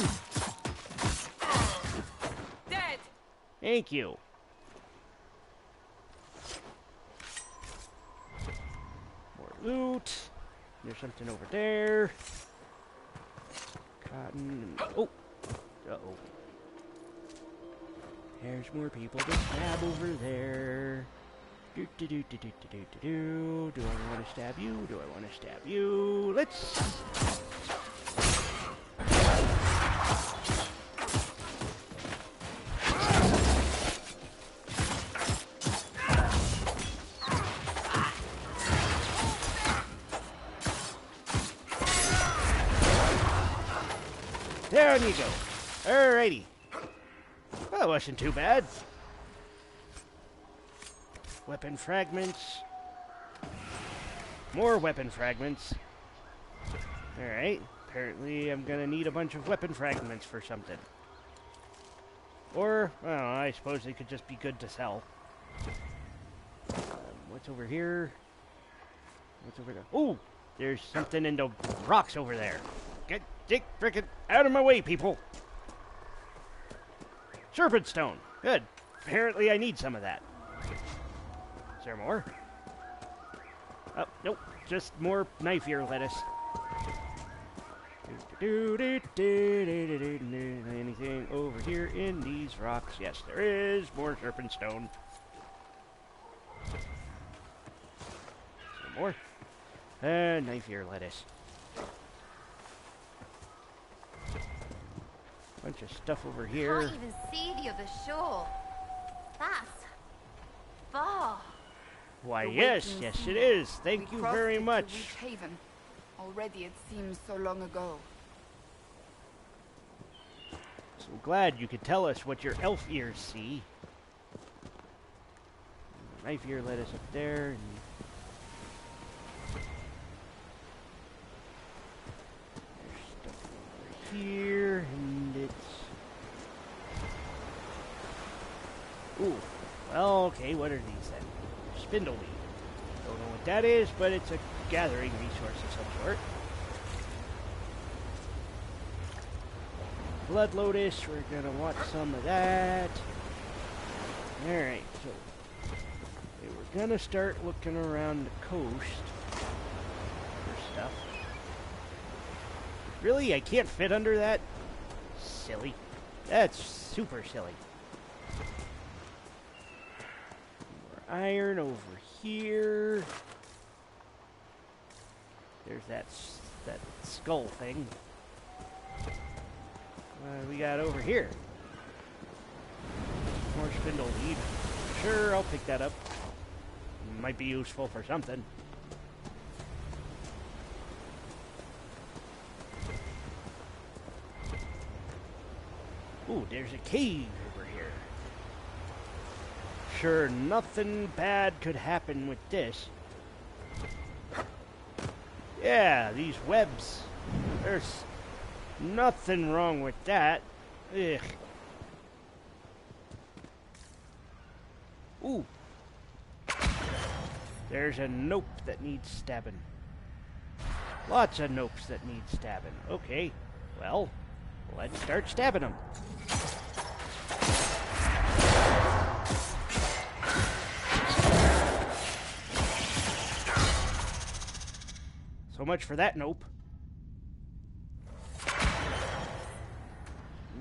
Dead! Thank you. More loot. There's something over there. Cotton. Oh! Uh-oh. There's more people to stab over there. Do I want to stab you? Do I want to stab you? Let's... Down you go. Alrighty. Well, that wasn't too bad. Weapon fragments. More weapon fragments. Alright. Apparently I'm gonna need a bunch of weapon fragments for something. Or, well, I suppose they could just be good to sell. What's over here? What's over there? Ooh! There's something in the rocks over there. Get frickin' out of my way, people! Serpent stone. Good. apparently I need some of that. Is there more? Oh, nope. Just more knife ear lettuce. Anything over here in these rocks? Yes, there is. More serpent stone. Some more. Knife ear lettuce. Bunch of stuff over here. Can't even see the other shore. That's far. Why, yes, it is. Thank you very much. To reach Haven. Already it seems so long ago. So glad you could tell us what your elf ears see. Knife ear lettuce up there. And there's stuff over here, and it's... Ooh. Well, okay, what are these then? Spindleweed. Don't know what that is, but it's a gathering resource of some sort. Blood lotus, we're gonna want some of that. Alright, so we're gonna start looking around the coast for stuff. Really? I can't fit under that? Silly. That's super silly. More iron over here. There's that skull thing. What do we got over here? More spindle weed. Sure, I'll pick that up. Might be useful for something. Ooh, there's a cave over here. Sure, nothing bad could happen with this. Yeah, these webs. There's nothing wrong with that. Ugh. Ooh. There's a nope that needs stabbing. Lots of nopes that need stabbing. Okay, well, let's start stabbing them. So much for that nope.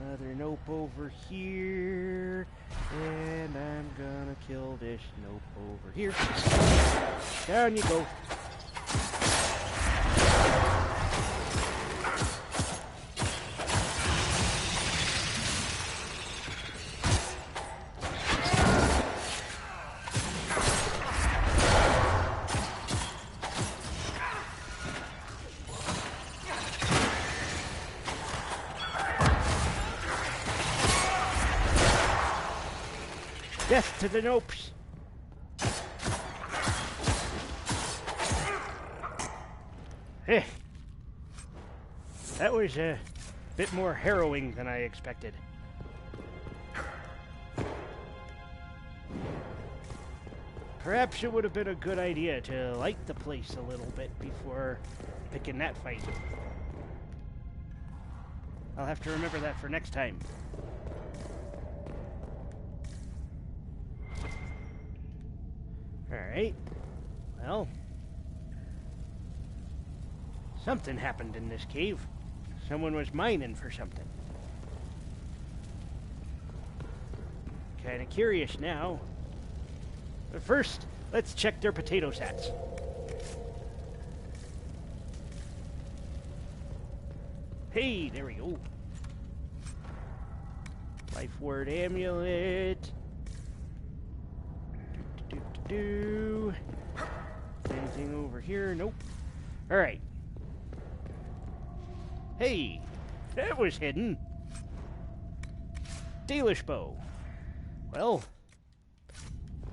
Another nope over here. And I'm gonna kill this nope over here. Down you go. Death to the nopes. Eh. That was a bit more harrowing than I expected. Perhaps it would have been a good idea to light the place a little bit before picking that fight. I'll have to remember that for next time. Alright. Well. Something happened in this cave. Someone was mining for something. Kinda curious now. But first, let's check their potato sats. Hey, there we go. Life word amulet. Anything over here? Nope. Alright. Hey, that was hidden. Dalish bow. Well,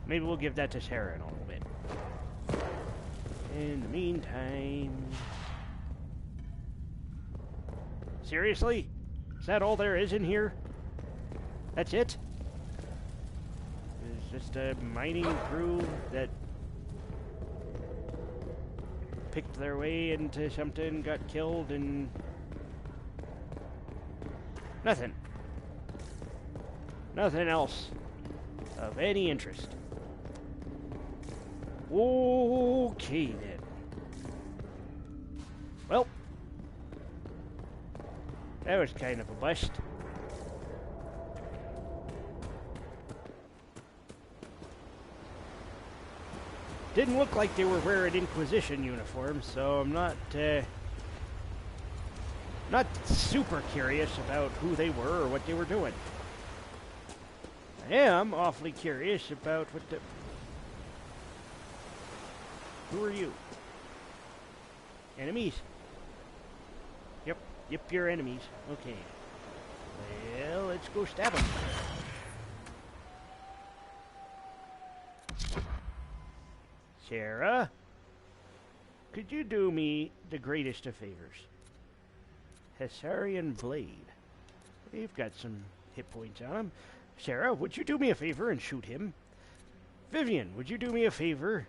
maybe we'll give that to Sarah in a little bit. In the meantime... Seriously? Is that all there is in here? That's it? It's just a mining crew that picked their way into something, got killed, and... Nothing. Nothing else. of any interest. Okay, then. Well, that was kind of a bust. Didn't look like they were wearing Inquisition uniforms, so I'm not super curious about who they were or what they were doing. I am awfully curious about what the... Who are you? Enemies? Yep, you're enemies. Okay. Well, let's go stab them. Sarah, could you do me the greatest of favors? Hessarian Blade. We've got some hit points on him. Sarah, would you do me a favor and shoot him? Vivian, would you do me a favor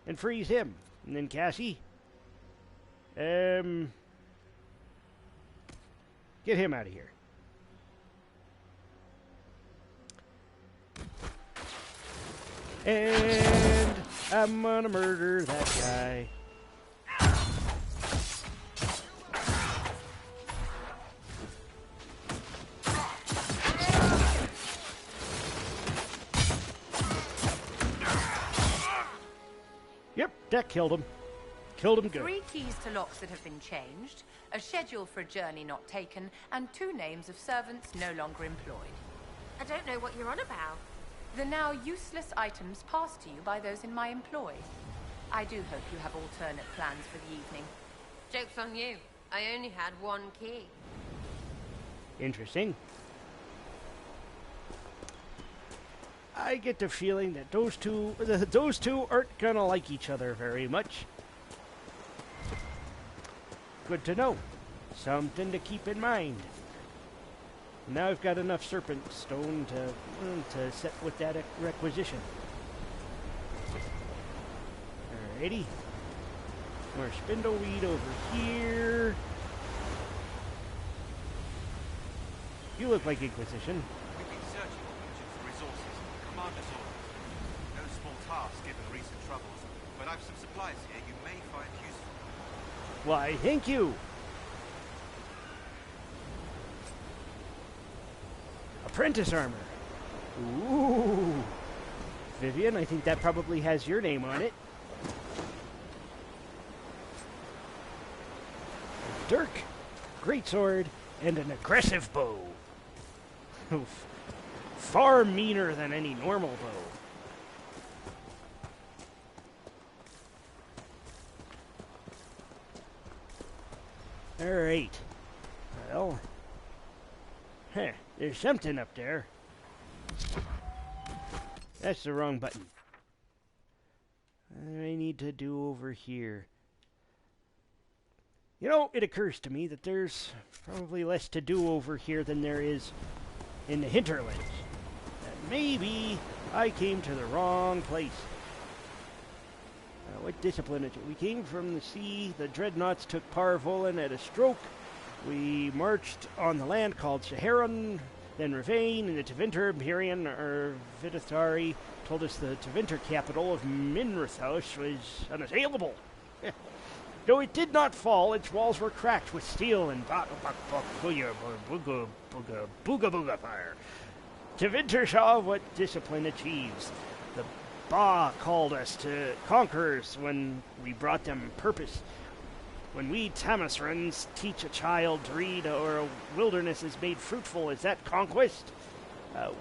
and freeze him? And then Cassie, get him out of here. And I'm gonna murder that guy. Yep, that killed him. Killed him good. 3 keys to locks that have been changed, a schedule for a journey not taken, and 2 names of servants no longer employed. I don't know what you're on about. The now useless items passed to you by those in my employ. I do hope you have alternate plans for the evening. Joke's on you. I only had 1 key. Interesting. I get the feeling that those two aren't gonna like each other very much. Good to know. Something to keep in mind. Now I've got enough serpent stone to set with that requisition. Alrighty. More spindleweed over here. You look like Inquisition. We've been searching the region for resources. Commander's orders. No small task given recent troubles, but I've some supplies here you may find useful. Why, thank you. Apprentice armor. Ooh. Vivian, I think that probably has your name on it. A dirk, greatsword, and an aggressive bow. Far meaner than any normal bow. Alright. Well. There's something up there. That's the wrong button. What do I need to do over here? You know, it occurs to me that there's probably less to do over here than there is in the hinterlands. That maybe I came to the wrong place. What discipline is it? We came from the sea. The dreadnoughts took Parvolan at a stroke. We marched on the land called Saharan, then Ravane, and the Tevinter Imperium, or Vidithari, told us the Tevinter capital of Minrathos was unassailable. Though it did not fall, its walls were cracked with steel and booga fire. Tevinter saw what discipline achieves. The Ba called us to conquerors when we brought them purpose. When we Tamasrans teach a child to read or a wilderness is made fruitful, is that conquest?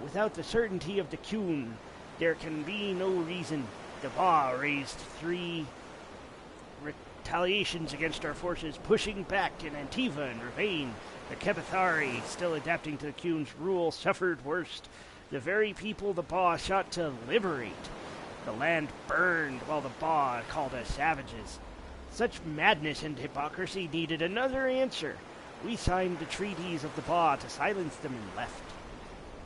Without the certainty of the Qun, there can be no reason. The Ba raised 3 retaliations against our forces, pushing back in Antiva and Ravane. The Kepithari, still adapting to the Qun's rule, suffered worst. The very people the Ba sought to liberate. The land burned while the Ba called us savages. Such madness and hypocrisy needed another answer. We signed the treaties of the Ba to silence them and left.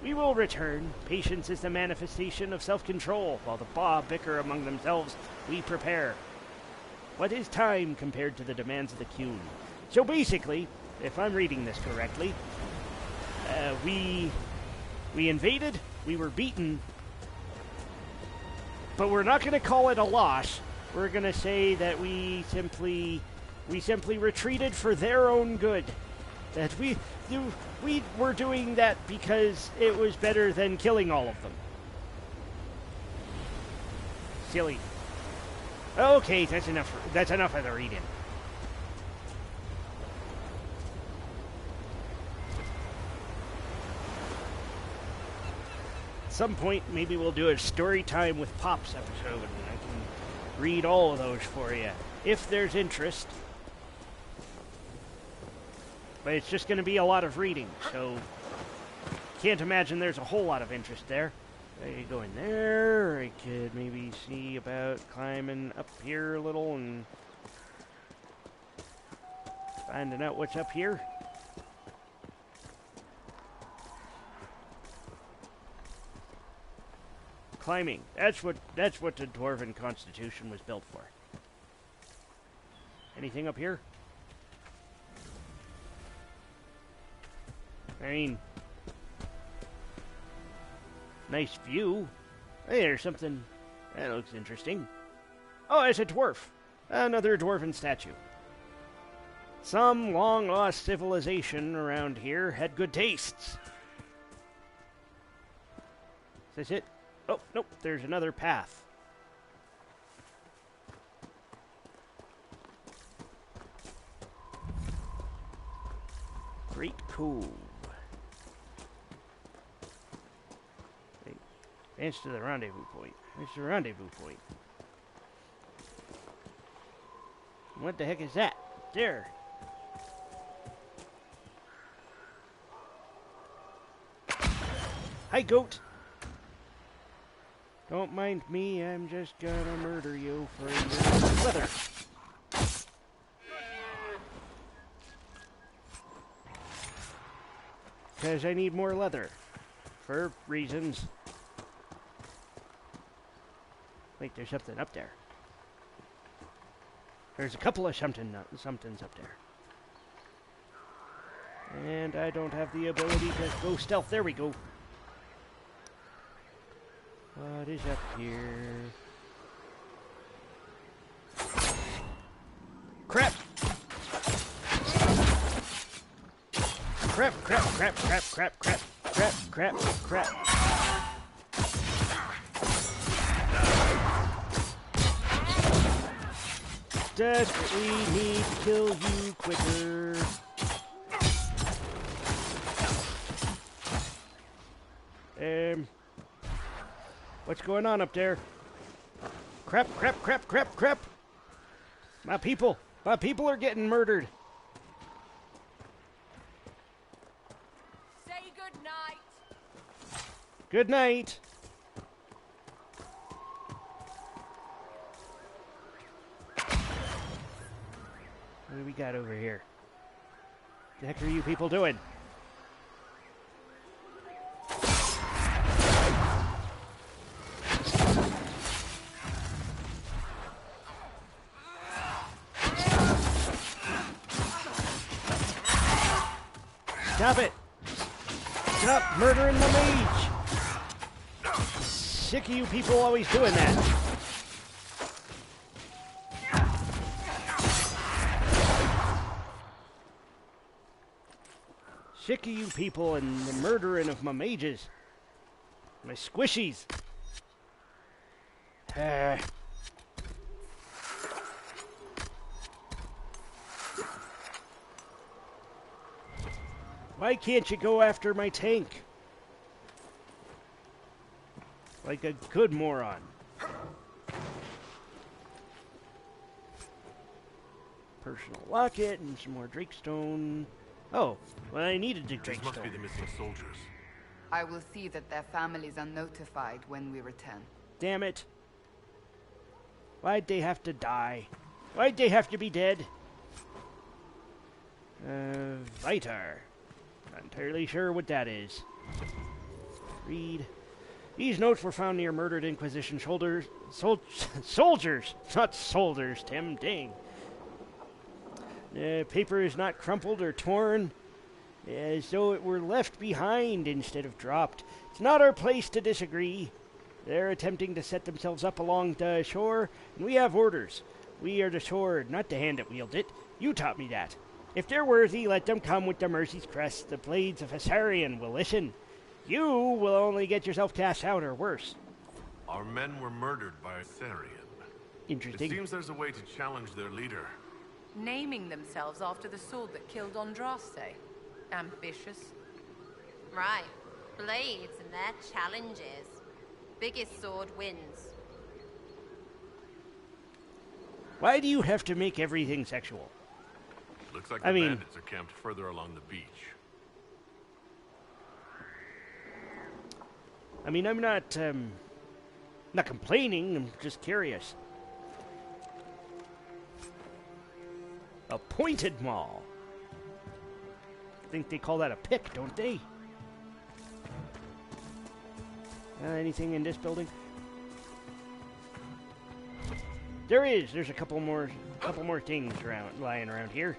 We will return. Patience is the manifestation of self-control. While the Ba bicker among themselves, we prepare. What is time compared to the demands of the Qun? So basically, if I'm reading this correctly, we invaded, we were beaten, But we're not going to call it a loss. We're going to say that we simply retreated for their own good. That we were doing that because it was better than killing all of them. Silly. Okay, that's enough. That's enough of the reading. At some point, maybe we'll do a story time with Pops episode, and I can read all of those for you, if there's interest. But it's just going to be a lot of reading, so can't imagine there's a whole lot of interest there. I could go in there, I could maybe see about climbing up here a little and finding out what's up here. Climbing. That's what the Dwarven Constitution was built for. Anything up here? I mean, nice view. Hey, there's something that looks interesting. Oh, it's a dwarf. Another dwarven statue. Some long-lost civilization around here had good tastes. Is this it? Oh, nope, there's another path. Great Cove. Advance to the rendezvous point. Where's the rendezvous point? What the heck is that? There. Hi, goat. Don't mind me, I'm just gonna murder you for your leather. Because I need more leather. For reasons. Wait, there's something up there. There's a couple of somethings up there. And I don't have the ability to go stealth. There we go. What is up here? Crap! Crap, crap, crap, crap, crap, crap, crap, crap, crap. Desperately need to kill you quicker. What's going on up there? Crap, crap, crap, crap, crap. My people are getting murdered. Say good night. Good night. What do we got over here? What the heck are you people doing? Stop it! Stop murdering the mage! Sick of you people always doing that. Sick of you people and the murdering of my mages. My squishies. Why can't you go after my tank? Like a good moron. Personal locket and some more Drakestone. Oh, well, I needed the Drakestone. These must be the missing soldiers. I will see that their families are notified when we return. Damn it. Why'd they have to die? Why'd they have to be dead? Vitar. Not entirely sure what that is. Read. These notes were found near murdered Inquisition soldiers. Not soldiers, Tim. Dang. Paper is not crumpled or torn, as though it were left behind instead of dropped. It's not our place to disagree. They're attempting to set themselves up along the shore, and we have orders. We are the sword, not the hand that wields it. You taught me that. If they're worthy, let them come with the Mercy's crest. The blades of Asarion will listen. You will only get yourself cast out or worse. Our men were murdered by Asarion. Interesting. It seems there's a way to challenge their leader. Naming themselves after the sword that killed Andraste. Ambitious. Right. Blades and their challenges. Biggest sword wins. Why do you have to make everything sexual? Looks like the bandits are camped further along the beach. I mean, I'm not complaining. I'm just curious. A pointed maul. I think they call that a pick, don't they? Anything in this building? There is. There's a couple more things lying around here.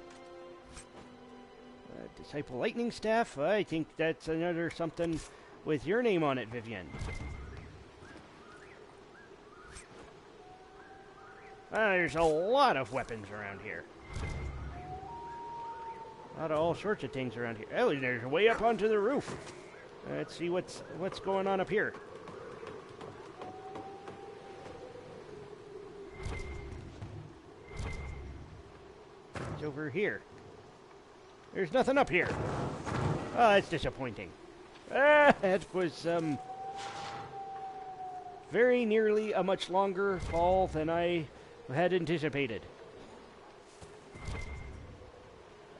Disciple lightning staff. I think that's another something with your name on it, Vivian. There's a lot of weapons around here. A lot of all sorts of things around here. Oh, there's way up onto the roof. Let's see what's going on up here. It's over here. There's nothing up here. Oh, that's disappointing. That was very nearly a much longer fall than I had anticipated.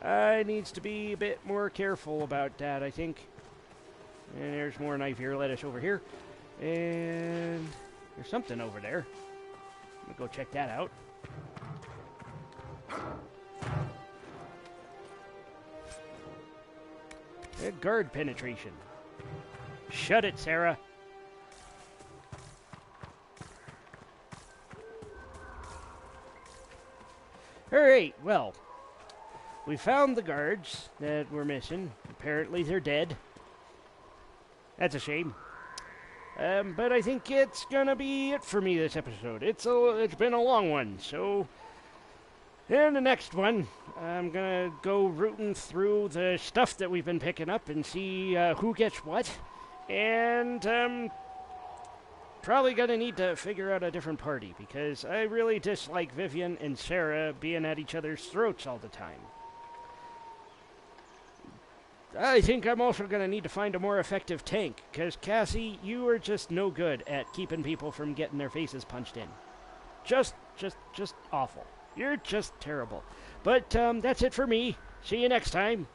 I needs to be a bit more careful about that, I think. And there's more knife here. Lettuce over here. And there's something over there. Let me go check that out. Guard penetration. Shut it, Sarah. Alright, well. We found the guards that were missing. Apparently they're dead. That's a shame. But I think it's gonna be it for me this episode. It's been a long one, so in the next one, I'm gonna go rooting through the stuff that we've been picking up and see who gets what, and probably gonna need to figure out a different party because I really dislike Vivian and Sarah being at each other's throats all the time. I think I'm also going to need to find a more effective tank, because Cassie, you are just no good at keeping people from getting their faces punched in. Just awful. You're just terrible. But that's it for me. See you next time.